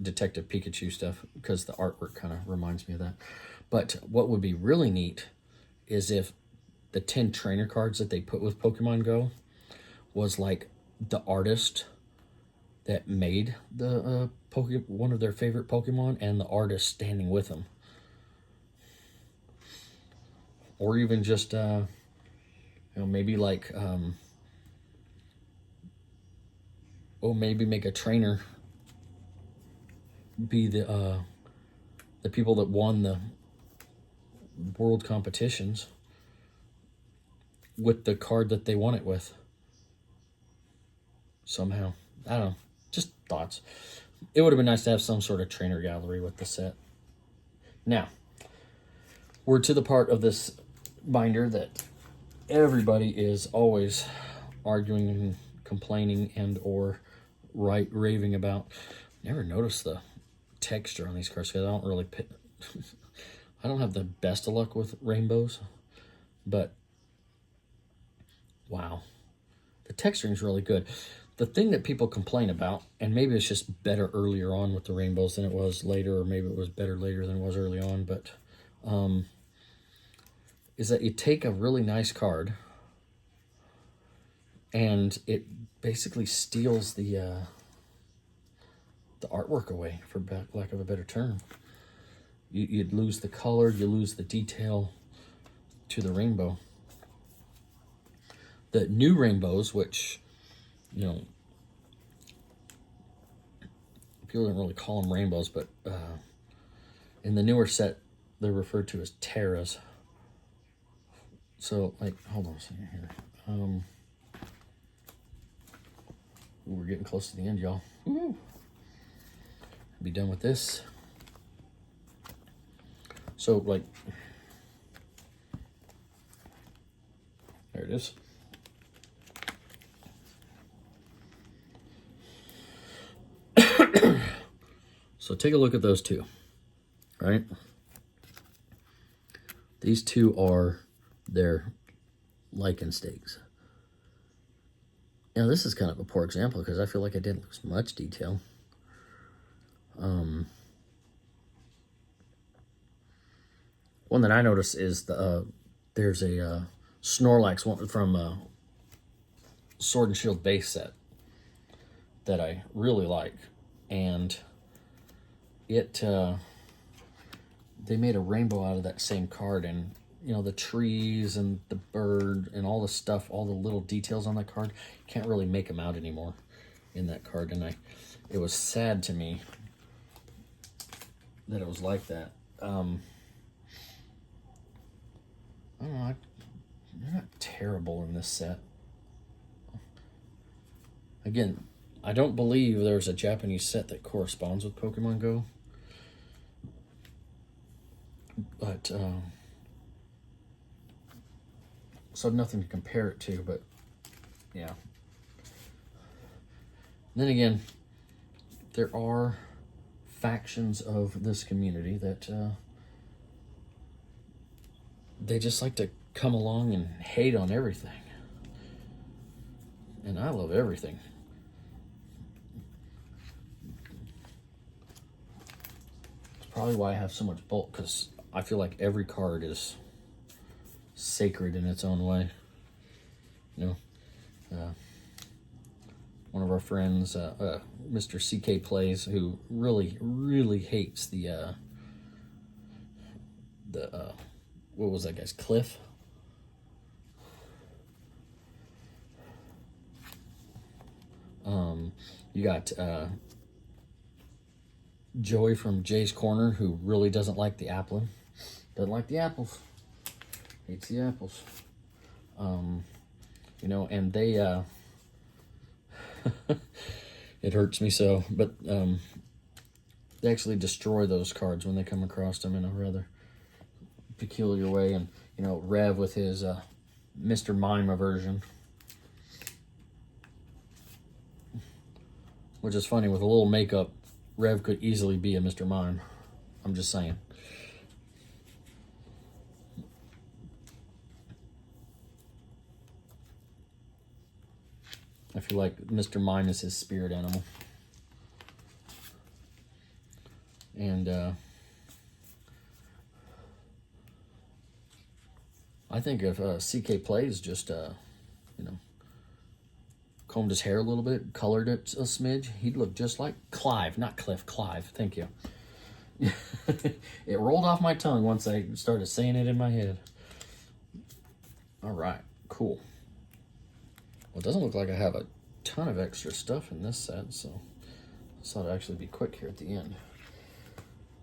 Detective Pikachu stuff because the artwork kind of reminds me of that. But what would be really neat is if the 10 trainer cards that they put with Pokemon Go was like the artist that made the one of their favorite Pokemon and the artist standing with them. Or even just, you know, maybe like, maybe make a trainer be the people that won the world competitions with the card that they won it with. Somehow. I don't know. Just thoughts. It would have been nice to have some sort of trainer gallery with the set. Now, we're to the part of this binder that everybody is always arguing and complaining and or raving about. Never noticed the texture on these cards because I don't really I don't have the best of luck with rainbows, but wow, the texturing is really good. The thing that people complain about, and maybe it's just better earlier on with the rainbows than it was later, or maybe it was better later than it was early on, but is that you take a really nice card and it basically steals the artwork away, for lack of a better term. You'd lose the color, you lose the detail to the rainbow. The new rainbows, which, you know, people don't really call them rainbows, but in the newer set, they're referred to as Terras. So, like, hold on a second here. We're getting close to the end, y'all. Be done with this. So, like, there it is. So take a look at those two. right? These two are their lichen stakes. Now this is kind of a poor example because I feel like I didn't lose much detail. One that I noticed is there's a Snorlax one from Sword and Shield base set that I really like, and it they made a rainbow out of that same card, and you know, the trees and the bird and all the stuff, all the little details on that card, you can't really make them out anymore in that card, and it was sad to me that it was like that. I don't know, they're not terrible in this set. Again, I don't believe there's a Japanese set that corresponds with Pokemon Go. But, so nothing to compare it to, but, yeah. Then again, there are factions of this community that, they just like to come along and hate on everything. And I love everything. It's probably why I have so much bulk, because I feel like every card is sacred in its own way. You know, one of our friends, Mr. CK Plays, who really hates the what was that guy's, Cliff? You got Joey from Jay's Corner, who really doesn't like the Applin. Doesn't like the apples. Hates the apples. You know, and they it hurts me so, but they actually destroy those cards when they come across them in a rather peculiar way. And you know, Rev with his Mr. Mime aversion, which is funny, with a little makeup, Rev could easily be a Mr. Mime. I'm just saying. I feel like Mr. Mime is his spirit animal. And I think if CK Plays just, you know, combed his hair a little bit, colored it a smidge, he'd look just like Clive, not Cliff, Clive, thank you. It rolled off my tongue once I started saying it in my head. All right, cool. Well, it doesn't look like I have a ton of extra stuff in this set, so I thought I'd actually be quick here at the end.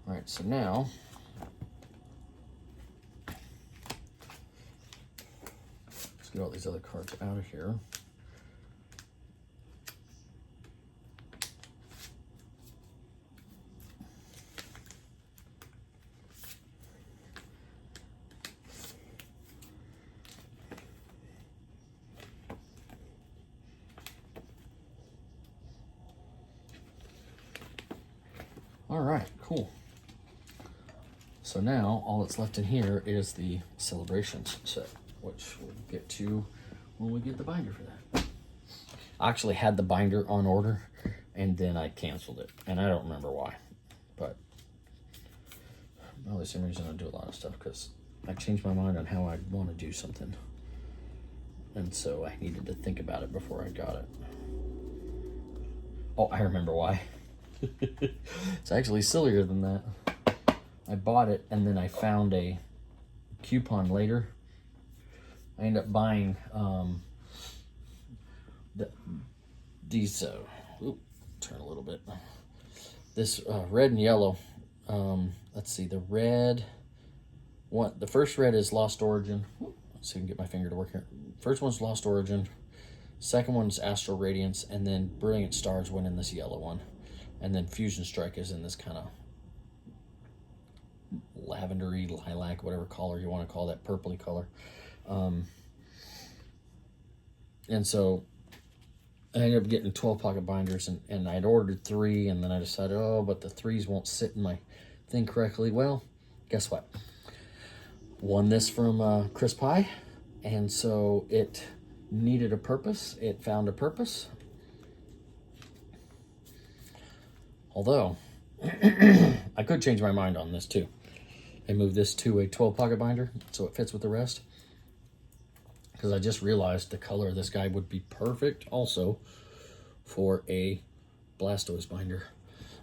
All right, so now let's get all these other cards out of here. All right, cool. So now all that's left in here is the Celebrations set, which we'll get to when we get the binder for that. I actually had the binder on order, and then I canceled it, and I don't remember why, but probably the same reason I do a lot of stuff, because I changed my mind on how I want to do something, and so I needed to think about it before I got it. Oh, I remember why. It's actually sillier than that. I bought it and then I found a coupon later. I ended up buying these turn a little bit, this red and yellow. Let's see, the red one, the first red is Lost Origin. Let's see if I can get my finger to work here. First one's Lost Origin, second one's Astral Radiance, and then Brilliant Stars went in this yellow one. And then Fusion Strike is in this kind of lavendery, lilac, whatever color you want to call that, purpley color. And so I ended up getting 12 pocket binders, and I'd ordered 3, and then I decided, oh, but the 3s won't sit in my thing correctly. Well, guess what? Won this from Chris Pie, and so it needed a purpose. It found a purpose. Although, I could change my mind on this too and move this to a 12 pocket binder so it fits with the rest. Because I just realized the color of this guy would be perfect also for a Blastoise binder.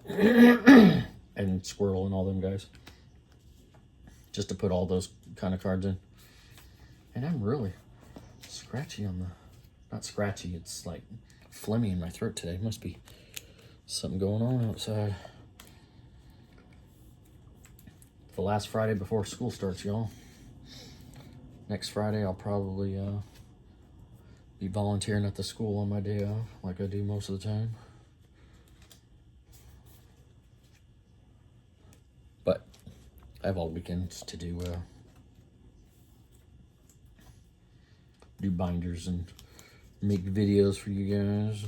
And Squirtle and all them guys. Just to put all those kind of cards in. And I'm really scratchy on the... Not scratchy, it's like phlegmy in my throat today. Must be something going on outside. The last Friday before school starts, y'all. Next Friday, I'll probably be volunteering at the school on my day off, like I do most of the time. But I have all weekends to do binders and make videos for you guys.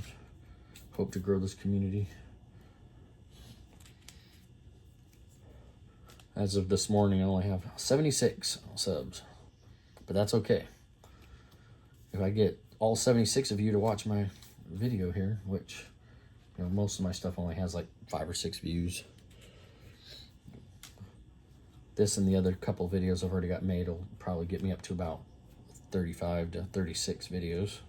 Hope to grow this community. As of this morning, I only have 76 subs, but that's okay. If I get all 76 of you to watch my video here, which, you know, most of my stuff only has like 5 or 6 views. This and the other couple videos I've already got made will probably get me up to about 35 to 36 videos.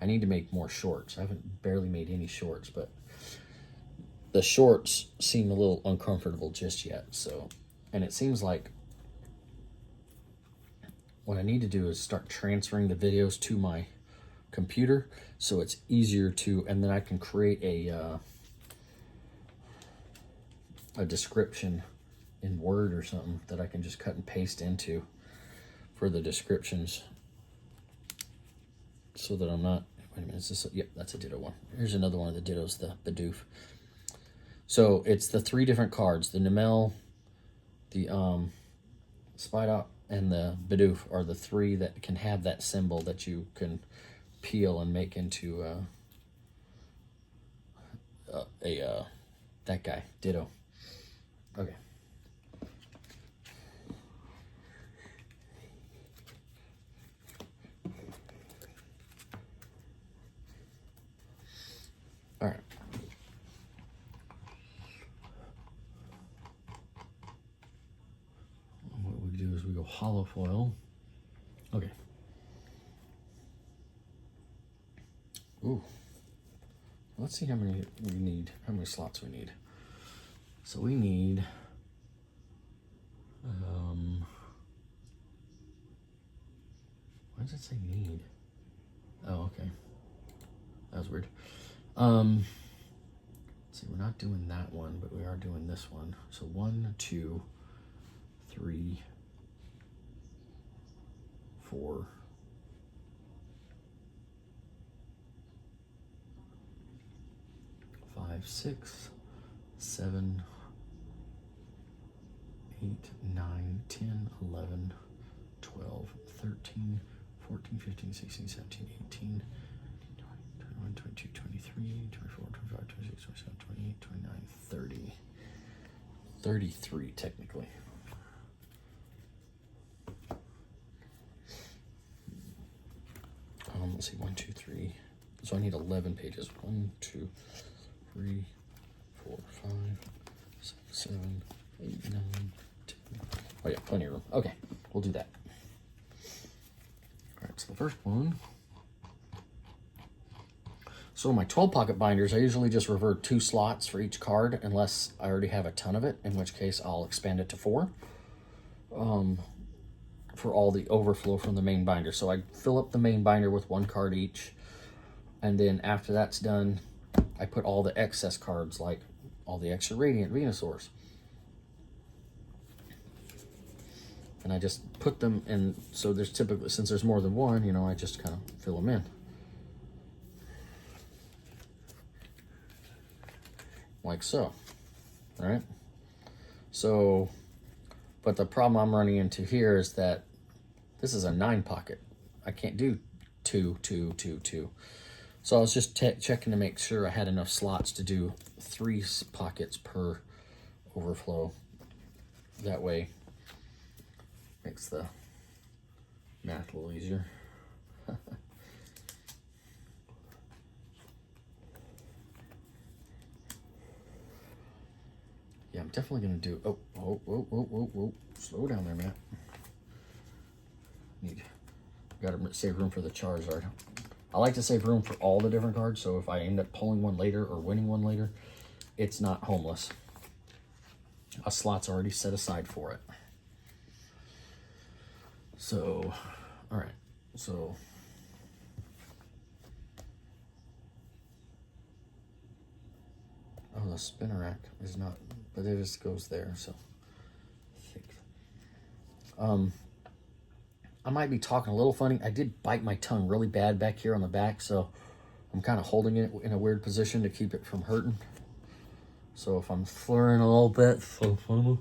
I need to make more shorts. I haven't barely made any shorts, but the shorts seem a little uncomfortable just yet. So, and it seems like what I need to do is start transferring the videos to my computer so it's easier to, and then I can create a description in Word or something that I can just cut and paste into for the descriptions so that I'm not, wait a minute, is this, yep, that's a Ditto one. Here's another one of the Dittos, the Bidoof. So it's the 3 different cards, the Numel, the Spidop, and the Bidoof are the 3 that can have that symbol that you can peel and make into that guy, Ditto. Okay. All right. What we do is we go hollow foil. Okay. Ooh. Let's see how many we need, how many slots we need. So we need why does it say need? Oh, okay. That was weird. See, we're not doing that one, but we are doing this one. So 1, 2, 3, 4, 5, 6, 7, 8, 9, 10, 11, 12, 13, 14, 15, 16, 17, 18, 21, 22, 23, 24, 25, 26, 27, 28, 29, 30. 33 technically. Let's see, 1, 2, 3. So I need 11 pages. 1, 2, 3, 4, 5, 6, 7, 8, 9, 10. Oh yeah, plenty of room. Okay, we'll do that. All right, so the first one. So my 12 pocket binders, I usually just revert 2 slots for each card unless I already have a ton of it, in which case I'll expand it to 4 for all the overflow from the main binder. So I fill up the main binder with 1 card each, and then after that's done, I put all the excess cards, like all the extra Radiant Venusaurs. And I just put them in, so there's typically, since there's more than one, you know, I just kind of fill them in. Like so, all right? So, but the problem I'm running into here is that this is a 9 pocket. I can't do 2, 2, 2, 2. So I was just checking to make sure I had enough slots to do 3 pockets per overflow. That way, makes the math a little easier. Yeah, I'm definitely gonna do. Oh, slow down there, Matt. Gotta save room for the Charizard. I like to save room for all the different cards, so if I end up pulling one later or winning one later, it's not homeless. A slot's already set aside for it. So, all right. So, oh, the spinner rack is not, but it just goes there. So, I might be talking a little funny. I did bite my tongue really bad back here on the back, so I'm kind of holding it in a weird position to keep it from hurting. So if I'm slurring a little bit, so funny.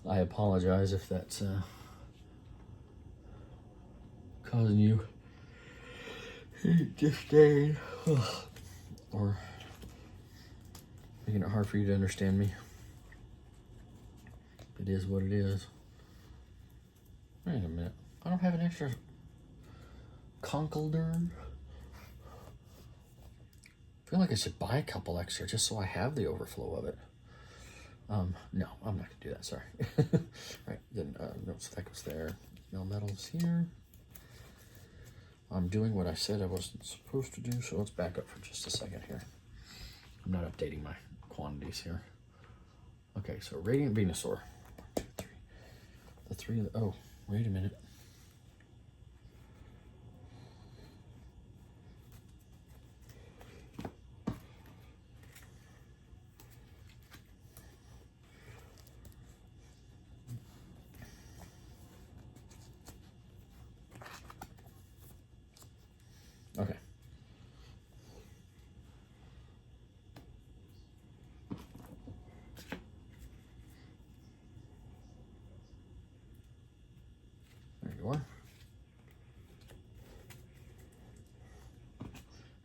I apologize if that's causing you disdain or making it hard for you to understand me. It is what it is. Wait a minute. I don't have an extra Conkeldurr. I feel like I should buy a couple extra just so I have the overflow of it. No, I'm not gonna do that, sorry. Right, then notes that goes there. Melmetal's here. I'm doing what I said I wasn't supposed to do, so let's back up for just a second here. I'm not updating my quantities here. Okay, so Radiant Venusaur. 1, 2, 3. The three of the, oh, wait a minute. Okay. There you are.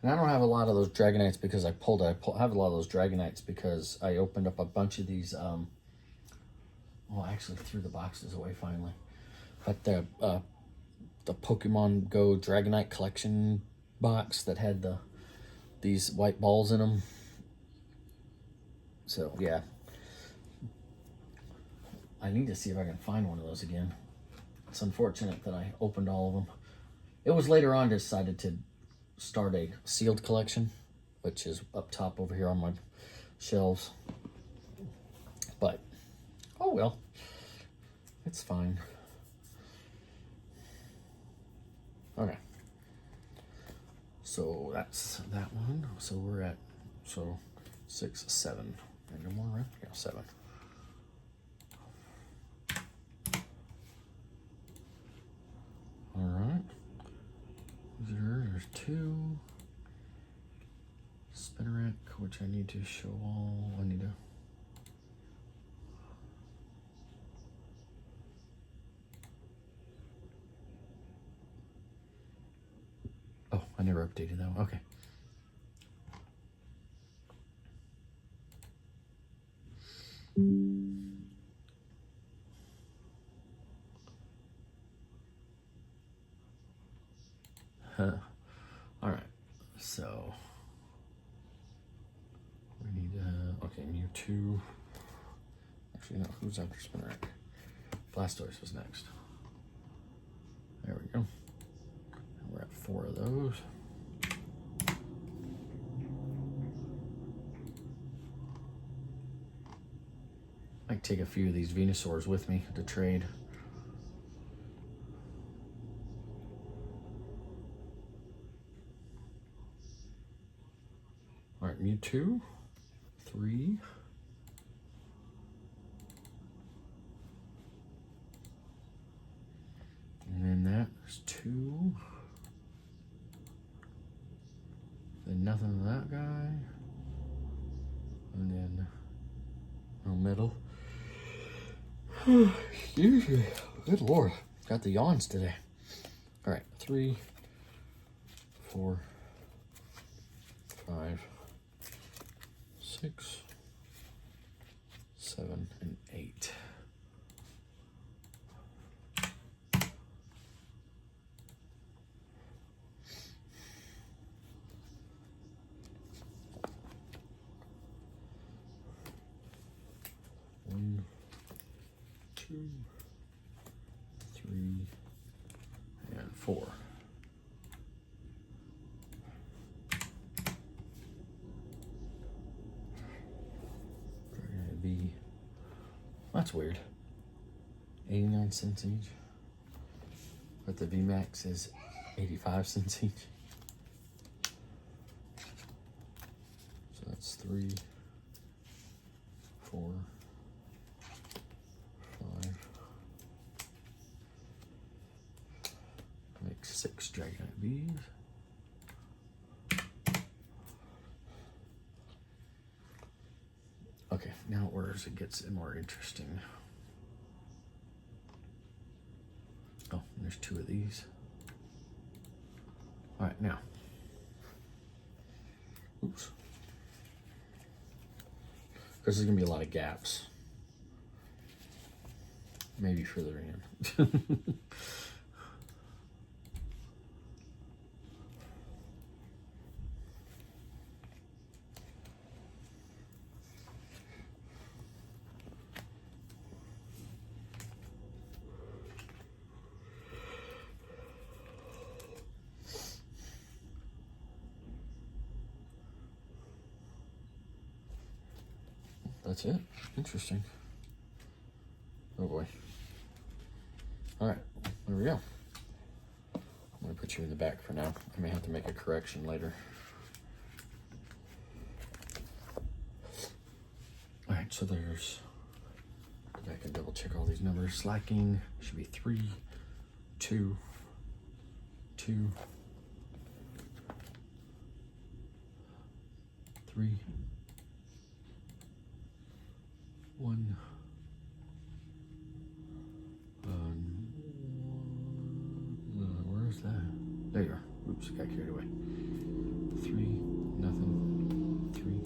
And I don't have a lot of those Dragonites because I pulled it. I have a lot of those Dragonites because I opened up a bunch of these. Well, I actually threw the boxes away finally. But the Pokemon Go Dragonite collection box that had these white balls in them. So yeah, I need to see if I can find one of those again. It's unfortunate that I opened all of them. It was later on decided to start a sealed collection, which is up top over here on my shelves. But oh well, it's fine. Okay. So that's that one. So we're at 6, 7. No more, right? Yeah, 7. All right. There's 2. Spinnerack, which I need to show all. I need to. Oh, I never updated that one. Okay. All right. So we need okay, Mewtwo. Actually, no. Who's after Spinnerack? Blastoise was next. There we go. We're at 4 of those. Might take a few of these Venusaurs with me to trade. All right, Mewtwo, 3. And then that's 2. Then nothing to that guy. And then no middle. Excuse me. Good Lord. Got the yawns today. All right, 3, 4, 5, 6, 2, 3, and 4. Be that's weird. 89 cents each, but the VMAX is 85 cents each. So that's 3, 4, 5. Make 6 Dragonite bees. Okay, now where's it gets more interesting? Oh, and there's 2 of these. All right, now. Oops. Because there's gonna be a lot of gaps. Maybe further in. That's it. Interesting. Oh boy. All right, there we go. I'm gonna put you in the back for now. I may have to make a correction later. All right, so there's, I can double check all these numbers. Slacking should be 3, 2, 2, 3, 1. Where's that? There you are. Oops, got carried away. 3, nothing. 3.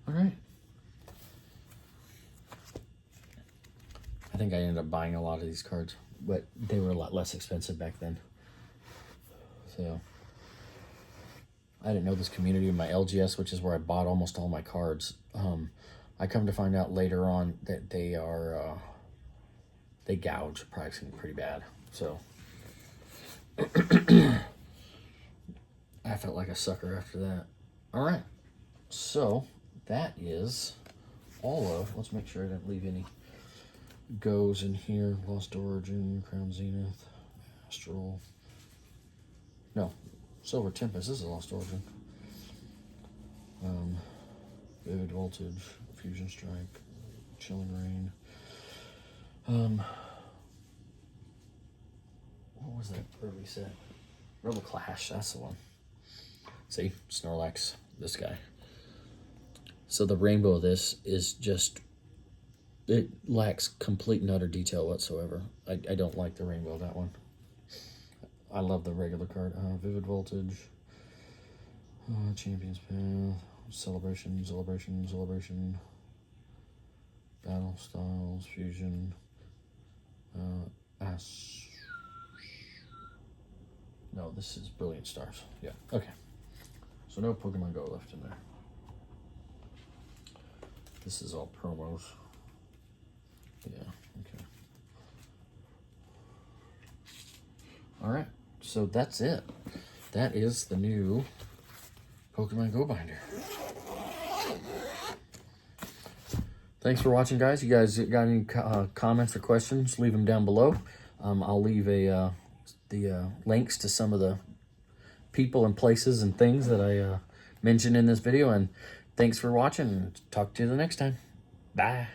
All right. I think I ended up buying a lot of these cards, but they were a lot less expensive back then. So I didn't know this community in my LGS, which is where I bought almost all my cards. I come to find out later on that they are, they gouge pricing pretty bad. So I felt like a sucker after that. All right. So that is all of, let's make sure I didn't leave any goes in here. Lost Origin, Crown Zenith, Astral. No, Silver Tempest. This is Lost Origin. Vivid Voltage, Fusion Strike, Chilling Rain. What was that early set? Rebel Clash, that's the one. See, Snorlax, this guy. So the rainbow of this is just, it lacks complete and utter detail whatsoever. I don't like the rainbow of that one. I love the regular card. Vivid Voltage, Champion's Path, Celebration, Battle Styles, Fusion, no, this is Brilliant Stars. Yeah, okay. So no Pokemon Go left in there. This is all promos. Yeah, okay. All right, so that's it. That is the new Pokemon Go binder. Thanks for watching, guys. You guys got any comments or questions, leave them down below. I'll leave the links to some of the people and places and things that I mentioned in this video. And thanks for watching. Talk to you the next time. Bye.